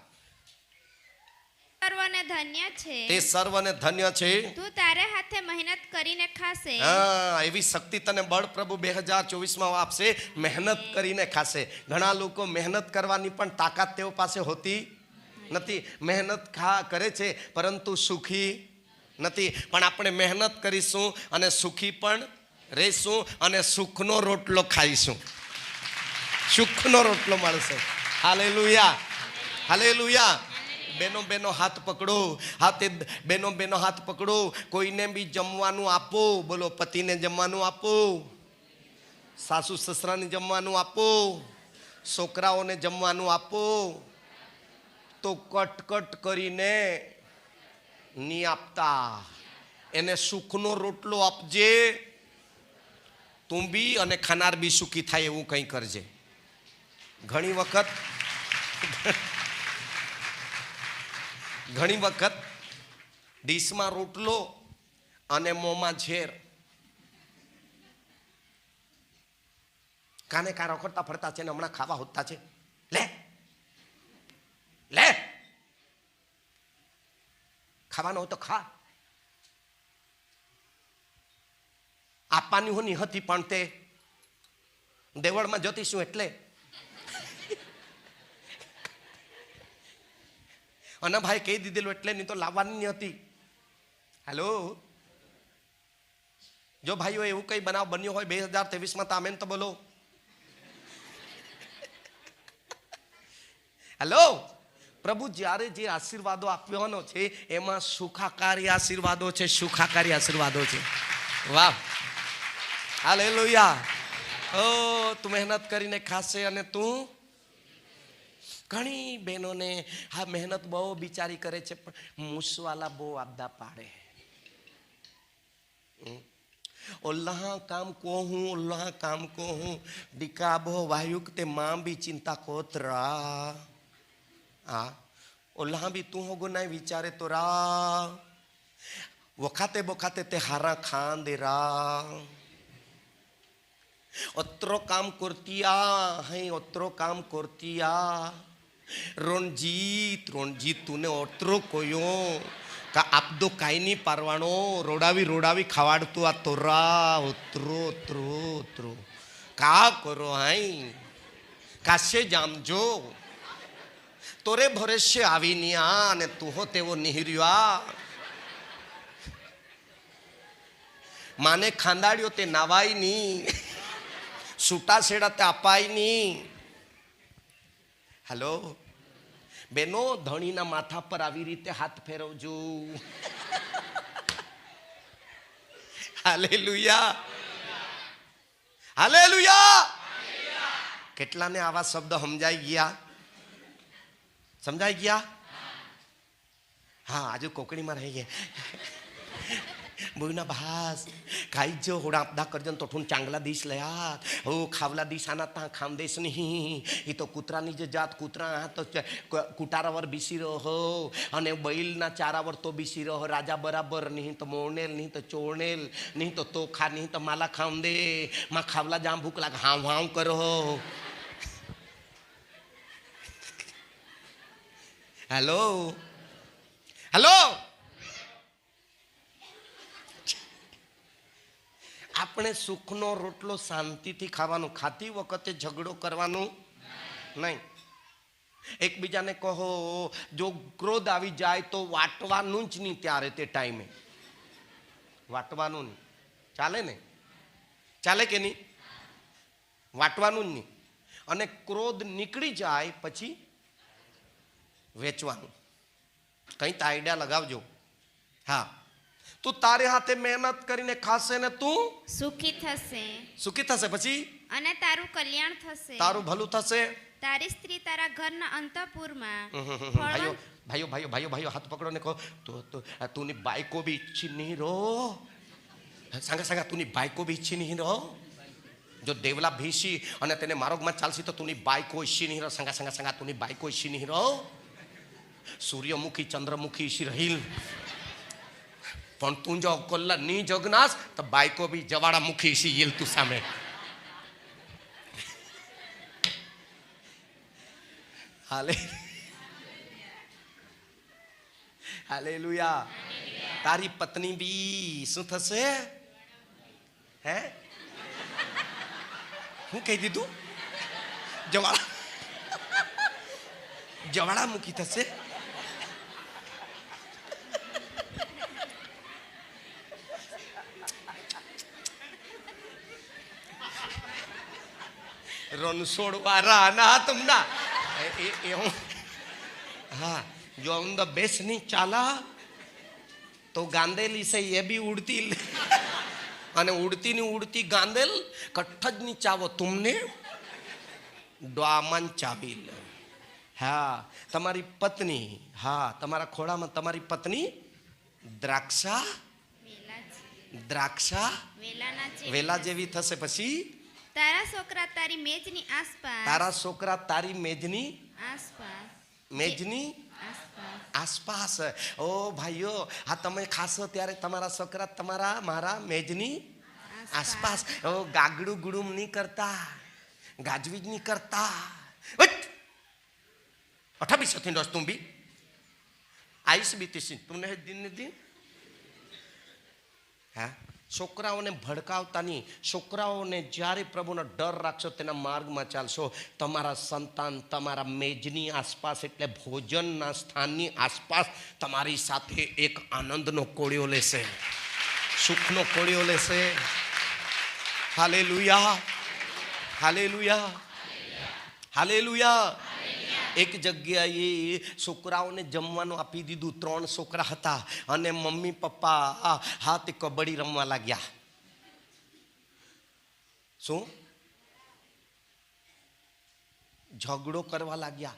સર્વને ધન્ય છે, તે સર્વને ધન્ય છે. તું તારે હાથે મહેનત કરીને ખાશે. હા, એવી શક્તિ તને બળ પ્રભુ 2024 આપશે. મહેનત કરીને ખાશે. ઘણા લોકો મહેનત કરવાની પણ તાકાત તેઓ પાસે હોતી નથી. મહેનત કરે છે પરંતુ સુખી નથી. પણ આપણે મહેનત કરીશું અને સુખી પણ રહીશું અને સુખનો રોટલો ખાઈશું. સુખનો રોટલો મળશે. Hallelujah, hallelujah. બેનો હાથ પકડો. બેનો હાથ પકડો. કોઈને બી જમવાનું આપો. બોલો, પતિને જમવાનું આપો, સાસુ સસરાને જમવાનું આપો, છોકરાઓને જમવાનું આપો. તો કટકટ કરીને નહીં આપતા, એને સુખનો રોટલો આપજે. તું બી અને ખાનાર બી સુખી થાય એવું કંઈ કરજે. ઘણી વખત ડીશમાં રોટલો અને મોંમાં ઝેર. કાને કા રખડતા ફરતા છે ને હમણાં ખાવા હોતા છે. લે લે, ખાવાનો હોય તો ખા. આપવાની હોની હતી પણ તે દેવળમાં જતીશું એટલે. અને ભાઈ કહી દીધેલું એટલે, નહીં તો લાવવાની હતી. હેલો, જો ભાઈઓ એવું કઈ બનાવ બન્યો હોય 2023 તો આમેન તો બોલો. હેલો, પ્રભુ જ્યારે જે આશીર્વાદો આપ્યો છે એમાં સુખાકારી આશીર્વાદો છે. સુખાકારી આશીર્વાદો છે. વાહ, હાલેલુયા. ઓ, તું મહેનત કરીને ખાશે અને તું. ઘણી બહેનોને હા મહેનત બહુ બિચારી કરે છે પણ મૂસવાલા બહુ આપદા પાડે. ઓલ્લાહ કામ को हूँ दिकाबो वायुक ते मां भी चिंता कोतरा. हाँ, ओल्लाह भी तू होगो ना विचारे तो रा वखाते बखाते ते हारा खान दे रा. अत्रो काम करतिया है, अत्रो काम करतिया. रणजीत तूने अत्रो कोयो का आप दो काई नहीं पारवानो. रोडावी खावाड़तू आ तोरा. उतरो का करो हाई कासे जामजो. तोरे भरोसे आवी निया ने तू हो तेवो निहिर्या. माने खांदाड़ियो ते नावाई नहीं, सूटा सेड़ा ते अपाई नहीं. हेलो बेनो, धણીના માથા પર આવી રીતે હાથ ફેરવજો. Hallelujah, hallelujah. કેટલાને આવા શબ્દ સમજાઈ ગયા? હા, આજુ કોકણીમાં રહી ગયા. બોઈના ભાસ ખાઈ જો હોડા આપदा કરજન તો ઠૂન ચાંગલા દીશ લયા. ઓ ખાવલા દીશ આના તા ખામ દેશ નહીં. એ તો કૂતરાની જે જાત, કૂતરા તો કુટારાવર બીસી રહો અને બૈલના ચારાવર તો બીસી રહો. રાજા બરાબર નહીં તો મોણેલ, નહીં તો ચોણેલ, નહીં તો તોખા, નહીં તો માલા ખામ દે. માં ખાવલા જામ ભૂખ લાગે હાવ કરો. હેલો, આપણે સુખનો રોટલો શાંતિથી ખાવાનો. ખાતી વખતે ઝઘડો કરવાનો નહીં. એકબીજાને કહો, જો ક્રોધ આવી જાય તો વાટવાનું જ નહીં. ત્યારે તે ટાઈમે વાટવાનું નહીં. ચાલે ને? ચાલે કે નહીં? વાટવાનું જ નહીં. અને ક્રોધ નીકળી જાય પછી વેચવાનું. કંઈ તો આઈડિયા લગાવજો. હા, તું તારે હાથે મહેનત કરીને ખાશે ને તું સુખી થશે. સુખી થશે પછી અને તારું કલ્યાણ થશે, તારું ભલું થશે. તારી સ્ત્રી તારા ઘરના અંતઃપુરમાં ભાઈઓ હાથ પકડો ને કહો, તો તુની બાઈકો भी इच्छी नहीं रो. सांगा તુની બાઈકો भी इच्छी नहीं रो. જો દેવલા ભીસી અને તેને માર્ગમાં ચાલશી તો તુની બાઈકો ઈચ્છી નહીં રહો. सांगा તુની બાઈકો ઈચ્છી નહીં રહો. સૂર્યમુખી ચંદ્રમુખી ઈચ્છી રહીલ. પણ તું જો કોલ્લા ની જગનાસ તો બાઈકો બી જવાડા મુખી ઈસી યેલ તું સામે. હાલે હાલેલુયા. તારી પત્ની બી શું થશે? હે, હું કહી દીધું? જવાળામુખી થશે. રણછોડ વાળા ના તમના હા, જો ऑन द बेस नहीं चाला तो गांदेली से ये भी उड़ती અને ઉડતી ની ઉડતી ગાંદેલ કઠ્ઠ જ ની ચાવો તુમને ડોમાન ચાવી લે. હા, તમારી પત્ની, હા, તમારા ખોળામાં તમારી પત્ની દ્રાક્ષા વેલા જેવી થશે. પછી તારા છોકરા તારી મેજની આસપાસ, તારા છોકરા તારી મેજની આસપાસ. ઓ ભાઈઓ, હા, તમે ખાશો ત્યારે તમારા છોકરા તમારા મારા મેજની આસપાસ. ઓ ગાગડું ગુડુમ નહીં કરતા, ગાજવીજ નહીં કરતા. અઠાબી સથી દોસ્ત તું બી આઈસ બીતી તુમને દિન દિન. હા, છોકરાઓને ભડકાવતા નહીં. છોકરાઓને જ્યારે પ્રભુનો ડર રાખશો, તેના માર્ગમાં ચાલશો, તમારા સંતાન તમારા મેજની આસપાસ એટલે ભોજનના સ્થાનની આસપાસ તમારી સાથે એક આનંદનો કોળિયો લેશે, સુખનો કોળિયો લેશે. Hallelujah, hallelujah, hallelujah. એક જગ્યાએ છોકરાઓને જમવાનું આપી દીધું. 3 છોકરા હતા અને મમ્મી પપ્પા હાથ કબડ્ડી રમવા લાગ્યા. શું? ઝઘડો કરવા લાગ્યા.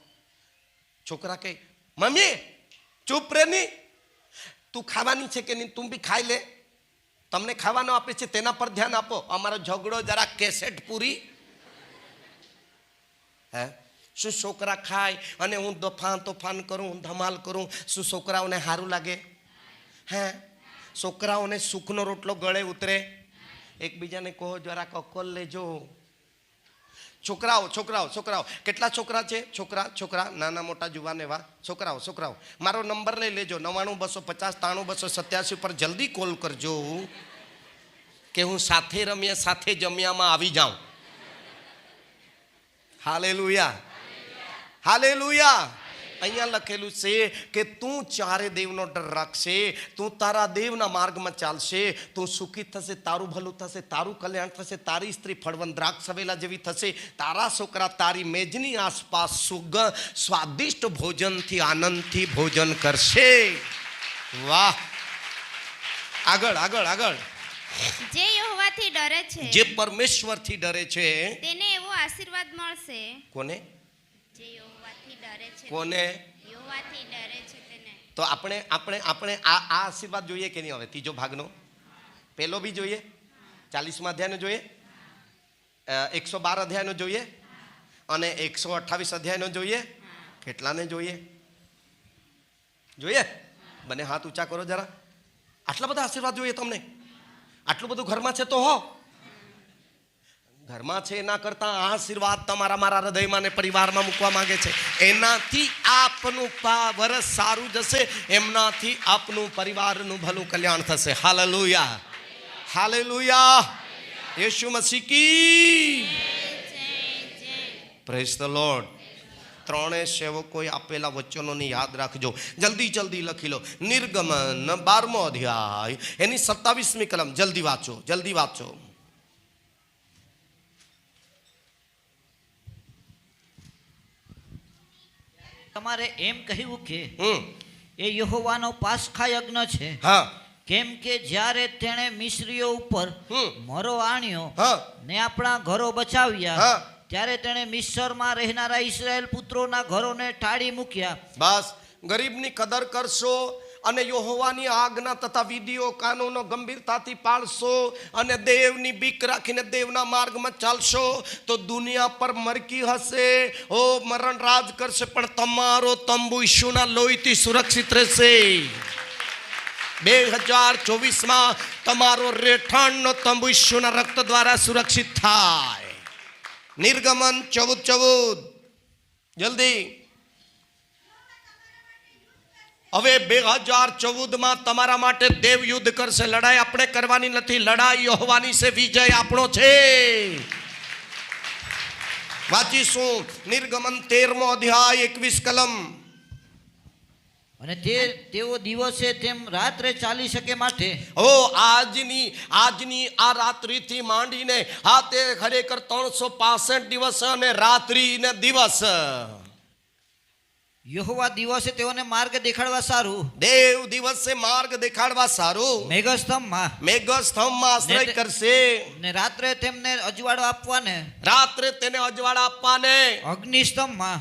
છોકરા કહે, મમ્મી ચૂપ રે ની, તું ખાવાની છે કે નહીં, તું બી ખાઈ લે, તમને ખાવાનું આપે છે તેના પર ધ્યાન આપો, અમારો ઝઘડો જરા કેસેટ પૂરી. હે, શું છોકરા ખાય અને હું તોફાન કરું, ધમાલ કરું, શું છોકરાઓને સારું લાગે? હે, છોકરાઓને સુખનો રોટલો ગળે ઉતરે? એકબીજાને કહો જરા કકોલ લેજો. છોકરાઓ કેટલા છોકરા છે? છોકરા નાના મોટા જુવાન એવા છોકરાઓ મારો નંબર લઈ લેજો, 99 250 93 287 પર જલ્દી કોલ કરજો કે હું સાથે રમીએ સાથે જમ્યામાં આવી જાઉં. Hallelujah, hallelujah. અહીંયા લખેલું છે કે તું ચારે દેવનો ડર રાખશે, તું તારા દેવના માર્ગમાં ચાલશે, તું સુખી થશે, તારું ભલું થશે, તારું કલ્યાણ થશે, તારી સ્ત્રી ફળવંત દ્રાક્ષ વેલા જેવી થશે, તારા છોકરા તારી મેજની આસપાસ સ્વાદિષ્ટ ભોજનથી આનંદથી ભોજન કરશે. વાહ, આગળ. જે યહોવાથી ડરે છે, જે પરમેશ્વરથી ડરે છે, તેને એવો આશીર્વાદ મળશે. કોને? જે યહોવાથી ડરે છે. કોને? યહોવાથી ડરે છે તેને. તો આપણે આ આશીર્વાદ જોઈએ કે નહીં? હવે ત્રીજો ભાગનો પહેલો બી જોઈએ, 40મા અધ્યાયનો જોઈએ, 112 અધ્યાયનો જોઈએ અને 128 અધ્યાયનો જોઈએ. કેટલાને જોઈએ? બને હાથ ઊંચા કરો જરા. આટલા બધા આશીર્વાદ જોઈએ તમને? આટલું બધું ઘરમાં છે તો હો, ઘરમાં છે એના કરતા આશીર્વાદ તમારા મારા હૃદયમાં ને પરિવારમાં મૂકવા માંગે છે. એનાથી આપનું વરસ સારું જશે, એમનાથી આપનું પરિવારનું ભલું કલ્યાણ થશે. Hallelujah, hallelujah. યેશુ મસીહ કી પ્રેઝ ધ લોર્ડ. 3 સેવકોએ આપેલા વચનોને યાદ રાખજો. જલ્દી લખી લો. નિર્ગમન 12મો અધ્યાય એની 27મી કલમ. જલ્દી વાંચો. તમારે એમ કહ્યું કે એ યહોવાનો પાસખા યજ્ઞ છે. હા, કેમ કે જ્યારે તેણે મિસ્રીઓ ઉપર મરો આણ્યો ને આપણા ઘરો બચાવ્યા, ત્યારે તેણે મિસ્રમાં રહેનારા ઇસ્રાયેલ પુત્રોના ઘરોને ટાળી મૂક્યા. બસ, ગરીબની કદર કરશો અને યહોવાની આજ્ઞા તથા વિધિઓ કાનૂનો ગંભીરતાથી પાળશો અને દેવની બીક રાખીને દેવના માર્ગમાં ચાલશો તો દુનિયા પર મરકી હશે, મરણ રાજ કરશે, પણ તમારો તંબુ ઈશુના લોહીથી સુરક્ષિત રહેશે. 2024માં તમારો રહેઠાણનો તંબુ ઈશુના રક્ત દ્વારા સુરક્ષિત થાય. નિર્ગમન 14:14. જલ્દી. હવે 2014 તમારા માટે દેવ યુદ્ધ કરશે. લડાઈ આપણે કરવાની નથી, લડાઈ યહોવાની છે, વિજય આપણો છે. વાંચીશું નિર્ગમન 13મો અધ્યાય 21 કલમ. અને તેઓ દિવસે તેમ રાત્રે ચાલી શકે માટે આજની આ રાત્રિથી માંડીને હા તે ખરેખર 365 દિવસ અને રાત્રિ ને દિવસ યહોવા દિવસે તેઓને માર્ગ દેખાડવા સારું, દેવ દિવસે માર્ગ દેખાડવા સારું મેઘસ્તંભમાં આશ્રય કરશે ને રાત્રે તેમને અજવાળો આપવાને, રાત્રે તેને અજવાળા આપવાને અગ્નિસ્તંભમાં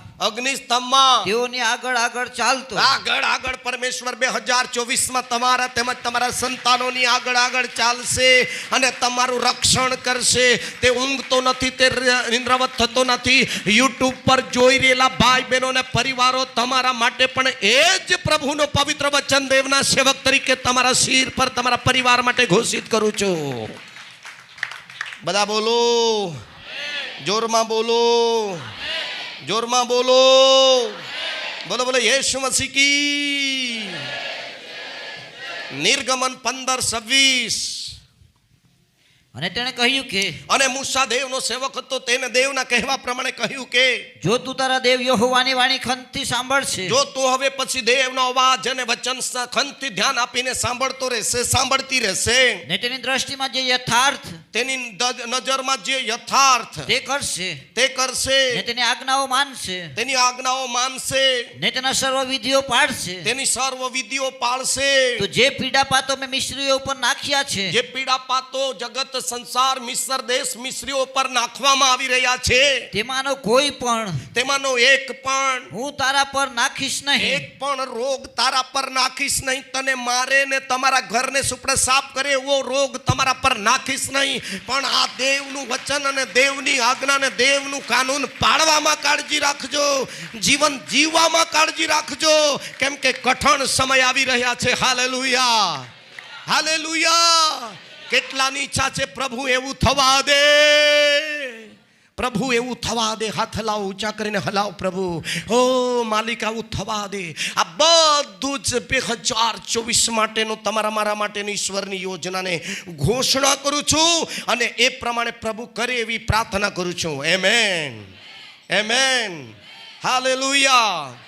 તેઓની આગળ ચાલતો. આગળ પરમેશ્વર 2024 તમારા તેમજ તમારા સંતાનોની આગળ ચાલશે અને તમારું રક્ષણ કરશે. તે ઊંઘતો નથી, તે નિંદ્રાવત થતો નથી. યુટ્યુબ પર જોઈ રહેલા ભાઈ બહેનો અને પરિવારો તમારા માટે પણ એ જ પ્રભુનો પવિત્ર વચન દેવના સેવક તરીકે તમારા શિર પર તમારા પરિવાર માટે ઘોષિત કરું છું. બધા બોલો, જોરમાં બોલો, જોરમાં બોલો, બોલો યેશુ મસીહ કી. નિર્ગમન 15:26. અને તેણે કહ્યું કે, અને મૂસા દેવનો સેવક હતો, તેને દેવના કહેવા પ્રમાણે કહ્યું કે જો તું તારા દેવ યહોવાની વાણી ખંતથી સાંભળશે, જો તું હવે પછી દેવનો અવાજ અને વચન ખંતથી ધ્યાન આપીને સાંભળતો રહેશે, સાંભળતી રહેશે, ને તેની દ્રષ્ટિમાં જે યથાર્થ, તેની નજરમાં જે યથાર્થ તે કરશે, ને તેની આજ્ઞાઓ માનશે, ને તેના સર્વ વિધિઓ પાળશે, તેની સર્વ વિધિઓ પાળશે. તો જે પીડાપાતો મેં મિસ્રીઓ ઉપર નાખ્યા છે, જે પીડાપાતો જગત સંસાર મિસ્ર દેશ મિસ્રીઓ પર નાખવામાં આવી રહ્યા છે, તેમાંનો એક પણ હું તારા પર નાખીશ નહીં. એક પણ રોગ તારા પર નાખીશ નહીં. તને મારે ને તમારા ઘરને સુપડે સાફ કરે એવો રોગ તમારા પર નાખીશ નહીં. પણ આ દેવનું વચન અને દેવની આજ્ઞા અને દેવનું કાનૂન પાળવામાં કાળજી રાખજો, જીવન જીવવામાં કાળજી રાખજો, કેમ કે કઠણ સમય આવી રહ્યા છે. Hallelujah, hallelujah. કેટલાની ઈચ્છા છે પ્રભુ એવું થવા દે, પ્રભુ એવું થવા દે. હાથ હલાવ, ઊંચા કરીને હલાવ. પ્રભુ ઓ માલિક આવું થવા દે. આ બધું જ 2024 માટેનું તમારા મારા માટેની ઈશ્વરની યોજનાને ઘોષણા કરું છું અને એ પ્રમાણે પ્રભુ કરે એવી પ્રાર્થના કરું છું. Amen, amen, hallelujah.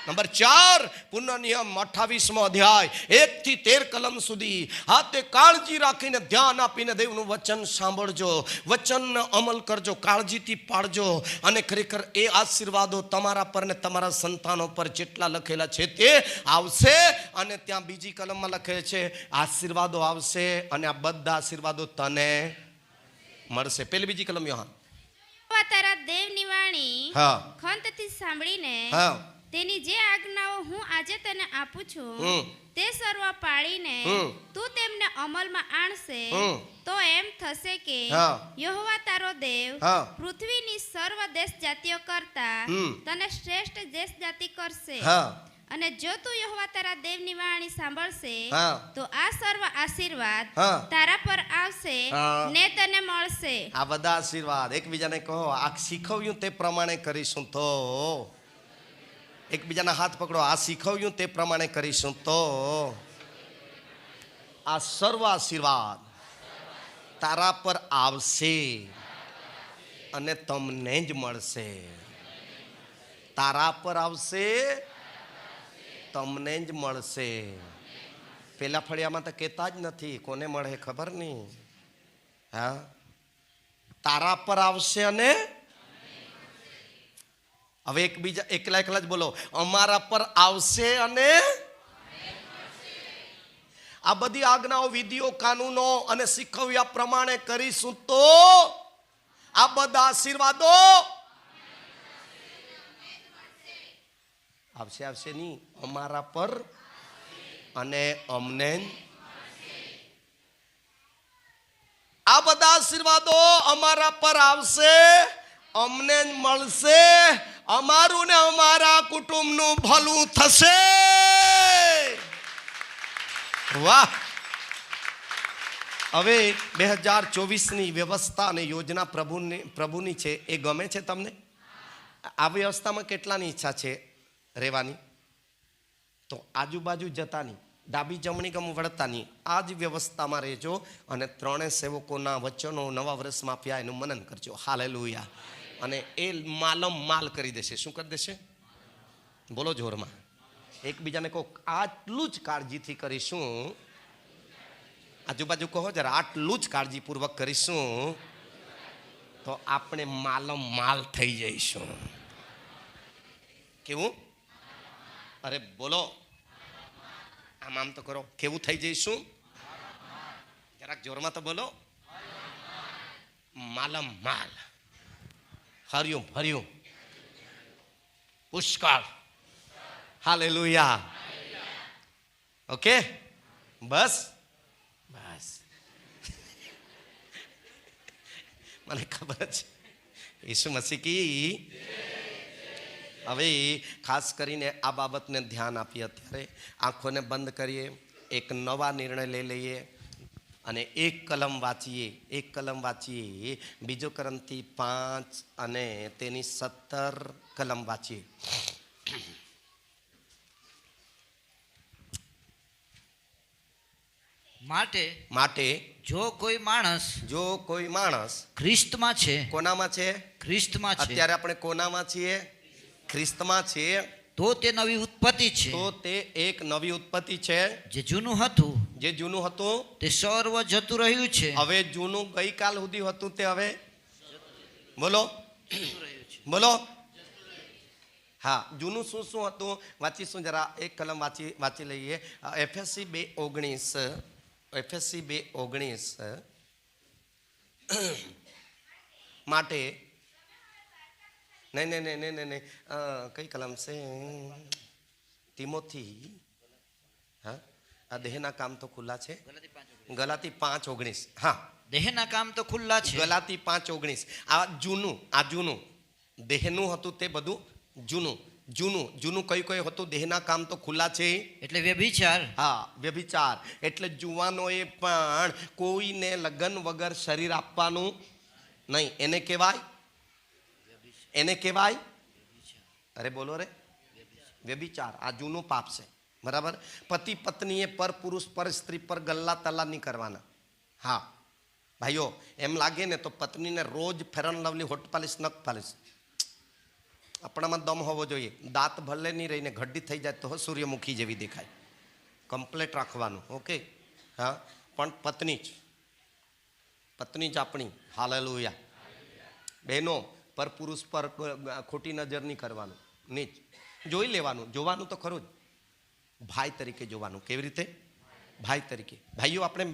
નંબર 4 પુનઃનિયમ 28મો અધ્યાય 1 થી 13 કલમ સુધી. હા તે કાળજી રાખીને ધ્યાન આપીને દેવનું વચન સાંભળજો, વચનનો અમલ કરજો, કાળજીથી પાળજો અને ખરેખર એ આશીર્વાદો તમારા પર ને તમારા સંતાનો પર જેટલા લખેલા છે તે આવશે. અને ત્યાં બીજી કલમમાં લખે છે આશીર્વાદો આવશે અને આ બધા આશીર્વાદો તને મળશે. પેલી બીજી કલમ તારા દેવની વાણી ખંતથી સાંભળીને તેની જે આજ્ઞાઓ હું આજે તને આપું છું તે સર્વ પાળીને તું તેમને અમલમાં આણશે, તો એમ થશે કે યહોવા તારો દેવ પૃથ્વીની સર્વ દેશ જાતિઓ કરતા તને શ્રેષ્ઠ દેશ જાતિ કરશે. અને જો તું યહોવા તારા દેવની વાણી સાંભળશે તો આ સર્વ આશીર્વાદ તારા પર આવશે ને તને મળશે. આ બધા આશીર્વાદ એકબીજાને કહો, આ શીખવ્યું તે પ્રમાણે કરીશું તો. એકબીજાના હાથ પકડો, આ શીખવ્યું તે પ્રમાણે કરીશું તો આ સર્વ આશીર્વાદ તારા પર આવશે અને તમને જ મળશે. તારા પર આવશે, તમને જ મળશે. પેલા ફળિયામાં તો કહેતા જ નથી, કોને મળે ખબર નહીં. હા, તારા પર આવશે અને હવે એકબીજા એકલા જ બોલો, અમારા પર આવશે અને આ બધી આજ્ઞાઓ, વિધિઓ, કાનૂનો અને શીખવ્યા પ્રમાણે કરીશું તો આ બધા આશીર્વાદો આવશે નહીં, અમારા પર અને અમને. આ બધા આશીર્વાદો અમારા પર આવશે, અમને જ મળશે, અમારું ને અમારા કુટુંબનું ભલું થશે. વાહ. હવે 2024ની વ્યવસ્થા અને યોજના પ્રભુની છે. એ ગમે છે તમને? આ વ્યવસ્થામાં કેટલાની ઈચ્છા છે રહેવાની? તો આજુબાજુ જતા નહીં, ડાબી જમણી ગમ વળતા નહીં, આ જ વ્યવસ્થામાં રહેજો અને ત્રણેય સેવકોના વચનો નવા વર્ષમાં આપ્યા એનું મનન કરજો. હાલેલુયા. અને એ માલમ માલ કરી દેશે. શું કરી દેશે? બોલો જોરમાં. એકબીજાને કહો આટલું જ કાળજીથી કરીશું. આજુબાજુ કહો જરા, આટલું જ કાળજીપૂર્વક કરીશું તો આપણે માલમ માલ થઈ જઈશું. કેવું? અરે બોલો, આમ તો કરો. કેવું થઈ જઈશું? જરાક જોરમાં તો બોલો. માલમ માલ, હર્યું ભર્યું, પુષ્કળ. હાલેલુયા. ઓકે, બસ બસ. મને ખબર છે ઈસુ મસીહ કી. હવે ખાસ કરીને આ બાબતને ધ્યાન આપીએ. અત્યારે આંખોને બંધ કરીએ, એક નવા નિર્ણય લઈ લઈએ અને એક કલમ વાંચીએ. બીજો કરંથી 5 અને તેની 17 કલમ વાંચીએ. માટે જો કોઈ માણસ ખ્રિસ્તમાં છે. કોનામાં છે? ખ્રિસ્તમાં છે. અત્યારે આપણે કોનામાં છીએ? ખ્રિસ્તમાં છીએ. તો તે નવી ઉત્પત્તિ છે. તો તે એક નવી ઉત્પત્તિ છે. જે જૂનું હતું તે સર્વ જતું રહ્યું છે. હવે જૂનું ગઈકાલ સુધી હતું તે હવે બોલો. હા, જૂનું શું હતું વાંચીશું જરા. એક કલમ વાંચી લઈએ. એફએસસી 2:19 માટે નહીં કઈ કલમ છે? તિમોથી. હા, આ દેહના કામ તો ખુલ્લા છે. ગલાતી 5:19. હા, દેહના કામ તો ખુલ્લા છે. ગલાતી 5:19. આ જૂનું દેહનું હતું તે બધું જૂનું કયું હતું? દેહના કામ તો ખુલ્લા છે એટલે વ્યભિચાર. હા, વ્યભિચાર એટલે જુવાનોએ પણ કોઈને લગ્ન વગર શરીર આપવાનું નહીં. એને કહેવાય અરે બોલો રે, વ્યભિચાર. આ જૂનું પાપ છે, બરાબર. પતિ પત્નીએ પર પુરુષ પર સ્ત્રી પર ગલ્લા તલ્લા નહીં કરવાના. હા ભાઈઓ, એમ લાગે ને તો પત્નીને રોજ ફેરન લવલી, હોટ પાલિશ, નખ પાલિશ. આપણામાં દમ હોવો જોઈએ. દાંત ભલે નહીં રહીને ઘડી થઈ જાય તો સૂર્યમુખી જેવી દેખાય. કમ્પ્લેટ રાખવાનું. ઓકે. હા, પણ પત્ની જ આપણી. હાલેલુયા. બહેનો, પર પુરુષ પર ખોટી નજર નહીં કરવાનું. નહીં જોઈ લેવાનું. જોવાનું તો ખરું જ. ભાઈ તરીકે જોવાનું. કેવી રીતે? ભાઈ તરીકે. ભાઈઓ, આપણે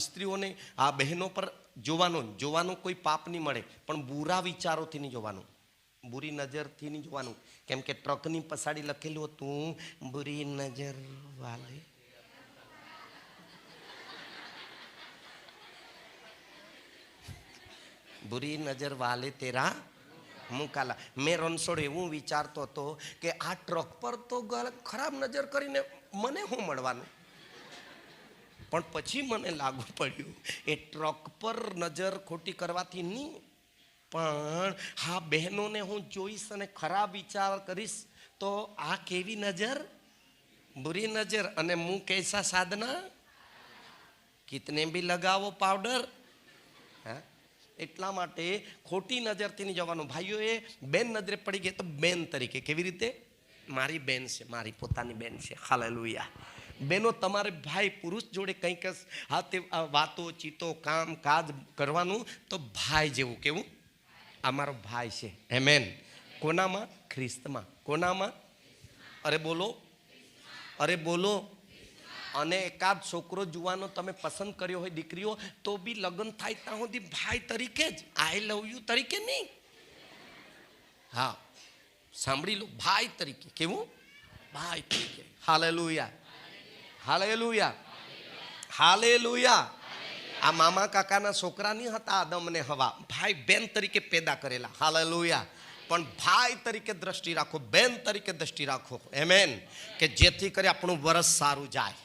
સ્ત્રીઓને આ બહેનો પર જોવાનું કોઈ પાપ નહીં મળે, પણ બુરા વિચારોથી નહીં જોવાનું, બુરી નજરથી નહીં જોવાનું. કેમ કે ટ્રકની પછાડી લખેલું હતું બુરી નજર વાલે. બુરી નજર વાલે તેરા મુકાલા. મેં રણછોડ એવું વિચારતો હતો કે આ ટ્રક પર તો ખરાબ નજર કરીને મને શું મળવાનું, પણ પછી મને લાગુ પડ્યું એ ટ્રક પર નજર ખોટી કરવાથી નહીં, પણ હા બહેનોને હું જોઈશ અને ખરાબ વિચાર કરીશ તો આ કેવી નજર? બુરી નજર. અને મું કૈસા સાધના, કિતને બી લગાવો પાવડર. હા, એટલા માટે ખોટી નજરથી નહીં જવાનું. ભાઈઓએ બેન નજરે પડી ગઈ તો બેન તરીકે. કેવી રીતે? મારી બેન છે, મારી પોતાની બેન છે. હાલેલુયા. બેનો, તમારે ભાઈ પુરુષ જોડે કંઈક વાતો ચીતો કામ કાજ કરવાનું તો ભાઈ જેવું. કેવું? આ મારો ભાઈ છે. આમેન. કોનામાં? ખ્રિસ્તમાં. કોનામાં? અરે બોલો. અને એકાદ છોકરો જુવાનો તમે પસંદ કર્યો હોય, દીકરીઓ, તો બી લગ્ન થાય ત્યાં સુધી ભાઈ તરીકે જ. આઈ લવ યુ તરીકે નહીં. હા, સાંભળી લો, ભાઈ તરીકે. કેવું? ભાઈ તરીકે. હાલેલુયા. આ મામા કાકાના છોકરા નહીં હતા આદમ અને હવા, ભાઈ બહેન તરીકે પેદા કરેલા. હાલેલુયા. પણ ભાઈ તરીકે દ્રષ્ટિ રાખો, બેન તરીકે દ્રષ્ટિ રાખો. આમેન. કે જેથી કરી આપણું વરસ સારું જાય.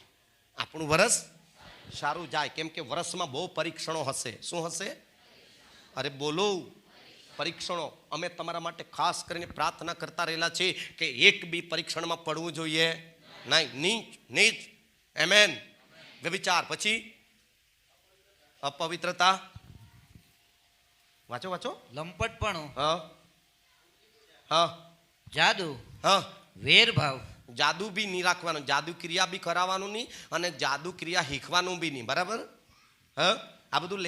કેમ કે વર્ષમાં બહુ પરીક્ષણો હશે. શું હશે? અરે બોલો, પરીક્ષણો. અમે તમારા માટે ખાસ કરીને પ્રાર્થના કરતા રહેલા છે કે એક બી પરીક્ષણમાં પડવું જોઈએ નહીં, નીચ નીચ. એમેન. વ્યભિચાર, પછી અપવિત્રતા, વાંચો વાંચો. લંપટપણું, હા હા જાદુ, હા. વેરભાવ, જાદુ બી નહીં રાખવાનું, જાદુ ક્રિયા બી કરાવવાનું નહીં, અને જાદુ ક્રિયા શીખવાનું બી નહીં. બરાબર? હા, આ બધું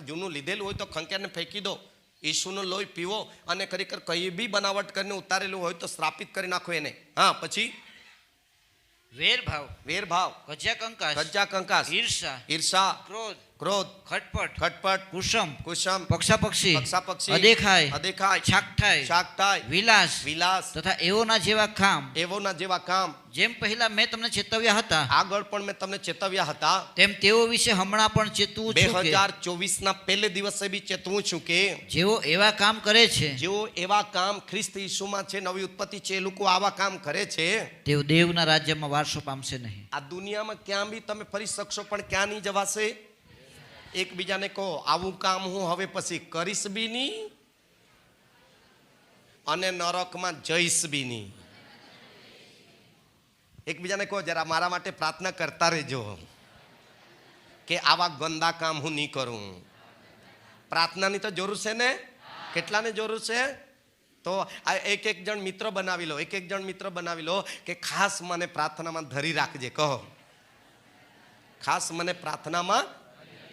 જૂનું લીધેલું હોય તો ખંકેરને ફેંકી દો. ઈસુનું લોહી પીવો, અને ખરેખર કઈ બી બનાવટ કરીને ઉતારેલું હોય તો શ્રાપિત કરી નાખો એને. હા, પછી વેરભાવ, વેરભાવ, કજ્જા કંકાસ, ઈર્ષા, ક્રોધ, ખટપટ, કુસમ, પક્ષાપક્ષી, અદેખાય, છાકઠાય, વિલાસ તથા એવોના જેવા કામ જેમ પહેલા મેં તમને ચેતવ્યા હતા, આગળ પણ મેં તમને ચેતવ્યા હતા, તેમ તેઓ વિશે હમણાં પણ ચેતવું છું. 2024 ના પહેલે દિવસે બી ચેતવું છું કે જેઓ એવા કામ કરે છે, જેઓ એવા કામ ખ્રિસ્ત ઈસુમાં છે, નવી ઉત્પત્તિ છે, એ લોકો આવા કામ કરે છે, તેઓ દેવના રાજ્યમાં વારસો પામશે નહીં. આ દુનિયામાં ક્યાં બી તમે ફરી શકશો, પણ ક્યાં નહીં જવાશે. એકબીજાને કહો, આવું કામ હું હવે પછી કરીશ બી નહીં, અને નરકમાં જઈશ બી નહીં. એકબીજાને કહો, જરા મારા માટે પ્રાર્થના કરતા રહેજો કે આવા ગંદા કામ હું નહીં કરું. પ્રાર્થનાની તો જરૂર છે ને? કેટલાને જરૂર છે? તો આ એક જણ મિત્ર બનાવી લો કે ખાસ મને પ્રાર્થનામાં ધરી રાખજે. કહો, ખાસ મને પ્રાર્થનામાં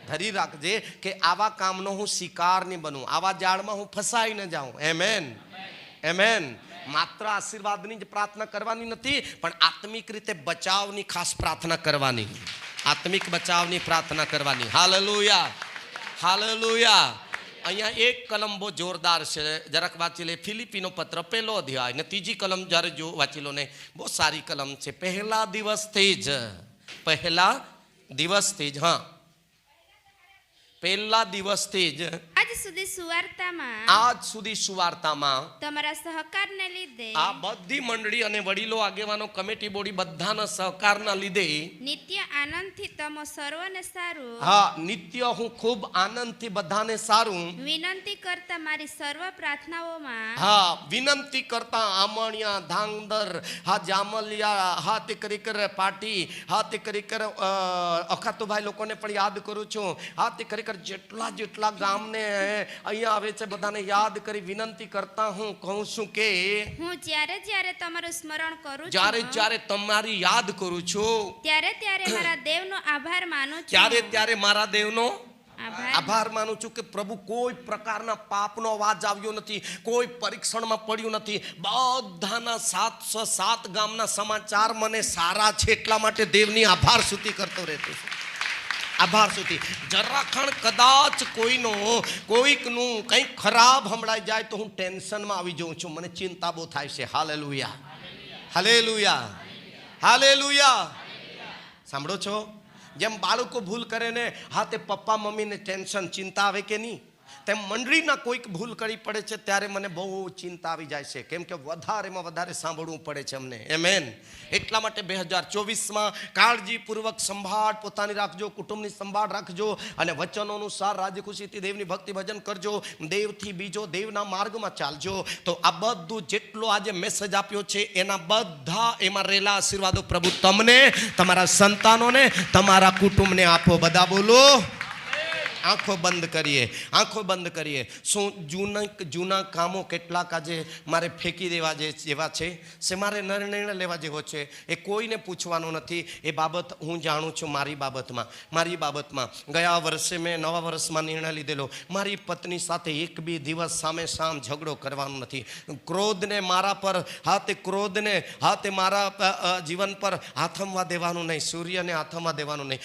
ધરી રાખજે કે આવા કામનો હું શિકાર નહીં બનું, આવા જાળમાં હું ફસાઈ ન જાઉં. એમેન, એમેન. માત્ર આશીર્વાદની જ પ્રાર્થના કરવાની નથી, પણ આત્મિક રીતે બચાવની ખાસ પ્રાર્થના કરવાની. આત્મિક બચાવની પ્રાર્થના કરવાની. Hallelujah, hallelujah. અહીંયા એક કલમ બહુ જોરદાર છે, જરાક વાંચી લે. ફિલિપીનો પત્ર 1 અધ્યાય ને 3જી કલમ જ્યારે જો વાંચી લો ને, બહુ સારી કલમ છે. પહેલા દિવસથી જ હા, પહેલા દિવસથી જ આજ સુધી સુવાર્તામાં તમારા સહકારને લીધે, આ બધી મંડળી અને વડીલો, આગેવાનો, કમિટી બોડી બધાના સહકારના લીધે નિત્ય આનંદથી તમો સર્વને સારું, હા, નિત્ય હું ખૂબ આનંદથી બધાને સારું વિનંતી કરતા મારી સર્વ પ્રાર્થનાઓમાં, હા, વિનંતી કરતા આમણિયા, ધાંગધર, હા, જામલિયા, હા, તે કરી પાટી, હા, તે કરી અખાતુભાઈ લોકોને પણ યાદ કરું છું. હા, તે કરી જેટલા ગામને અહીંયા આવે છે બધાને યાદ કરી વિનંતી કરતા હું કહું છું કે હું જ્યારે તમારું સ્મરણ કરું છું, જ્યારે તમારી યાદ કરું છું, ત્યારે મારા દેવનો આભાર માનું છું. ત્યારે મારા દેવનો આભાર માનું છું કે પ્રભુ કોઈ પ્રકારના પાપનો અવાજ આવ્યો નથી, કોઈ પરીક્ષણમાં પડ્યું નથી. બધાના 707 ગામના સમાચાર મને સારા છે, એટલા માટે દેવની આભાર સ્તુતિ કરતો રહેતો છું. આભાર સ્તુતિ. જરાખણ કદાચ કોઈકનું કંઈક ખરાબ સંભળાઈ જાય તો હું ટેન્શનમાં આવી જાઉં છું, મને ચિંતા બહુ થાય છે. Hallelujah, hallelujah, hallelujah. સાંભળો છો? જેમ બાળકો ભૂલ કરે ને, હા, તે પપ્પા મમ્મીને ટેન્શન, ચિંતા આવે કે નહીં, તેમ મંડળીના કોઈક ભૂલ કરી પડે છે ત્યારે મને બહુ ચિંતા આવી જાય છે, કેમ કે વધારેમાં વધારે સાંભળવું પડે છે અમને. એમેન. એટલા માટે 2024માં કાળજીપૂર્વક સંભાળ પોતાની રાખજો, કુટુંબની સંભાળ રાખજો, અને વચનો અનુસાર રાજી ખુશીથી દેવની ભક્તિ ભજન કરજો, દેવથી બીજો દેવના માર્ગમાં ચાલજો. તો આ બધું જેટલો આજે મેસેજ આપ્યો છે એના બધા એમાં રહેલા આશીર્વાદો પ્રભુ તમને, તમારા સંતાનોને, તમારા કુટુંબને આપો. બધા બોલો. આંખો બંધ કરીએ. શું જૂના કામો કેટલાક આજે મારે ફેંકી દેવા જેવા છે મારે નિર્ણય લેવા જેવો છે. એ કોઈને પૂછવાનું નથી. એ બાબત હું જાણું છું. મારી બાબતમાં ગયા વર્ષે મેં નવા વર્ષમાં નિર્ણય લીધેલો, મારી પત્ની સાથે એક બી દિવસ સામે સામ ઝઘડો કરવાનો નથી. ક્રોધને મારા પર, તે મારા જીવન પર હાથમવા દેવાનું નહીં, સૂર્યને હાથમવા દેવાનું નહીં.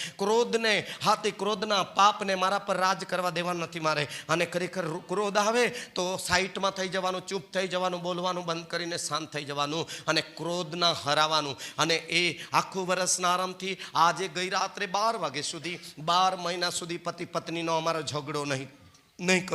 ક્રોધના પાપને મારા પર રાજ કરવા દેવાનું નથી મારે. અને ખરેખર ક્રોધ આવે તો સાઈટમાં થઈ જવાનું, ચૂપ થઈ જવાનું, બોલવાનું બંધ કરીને શાંત થઈ જવાનું, અને ક્રોધના હરાવવાનું. અને એ આખું વર્ષના આરામથી આજે ગઈ રાત્રે 12 વાગ્યા સુધી, 12 મહિના સુધી પતિ પત્નીનો અમારો ઝઘડો નહીં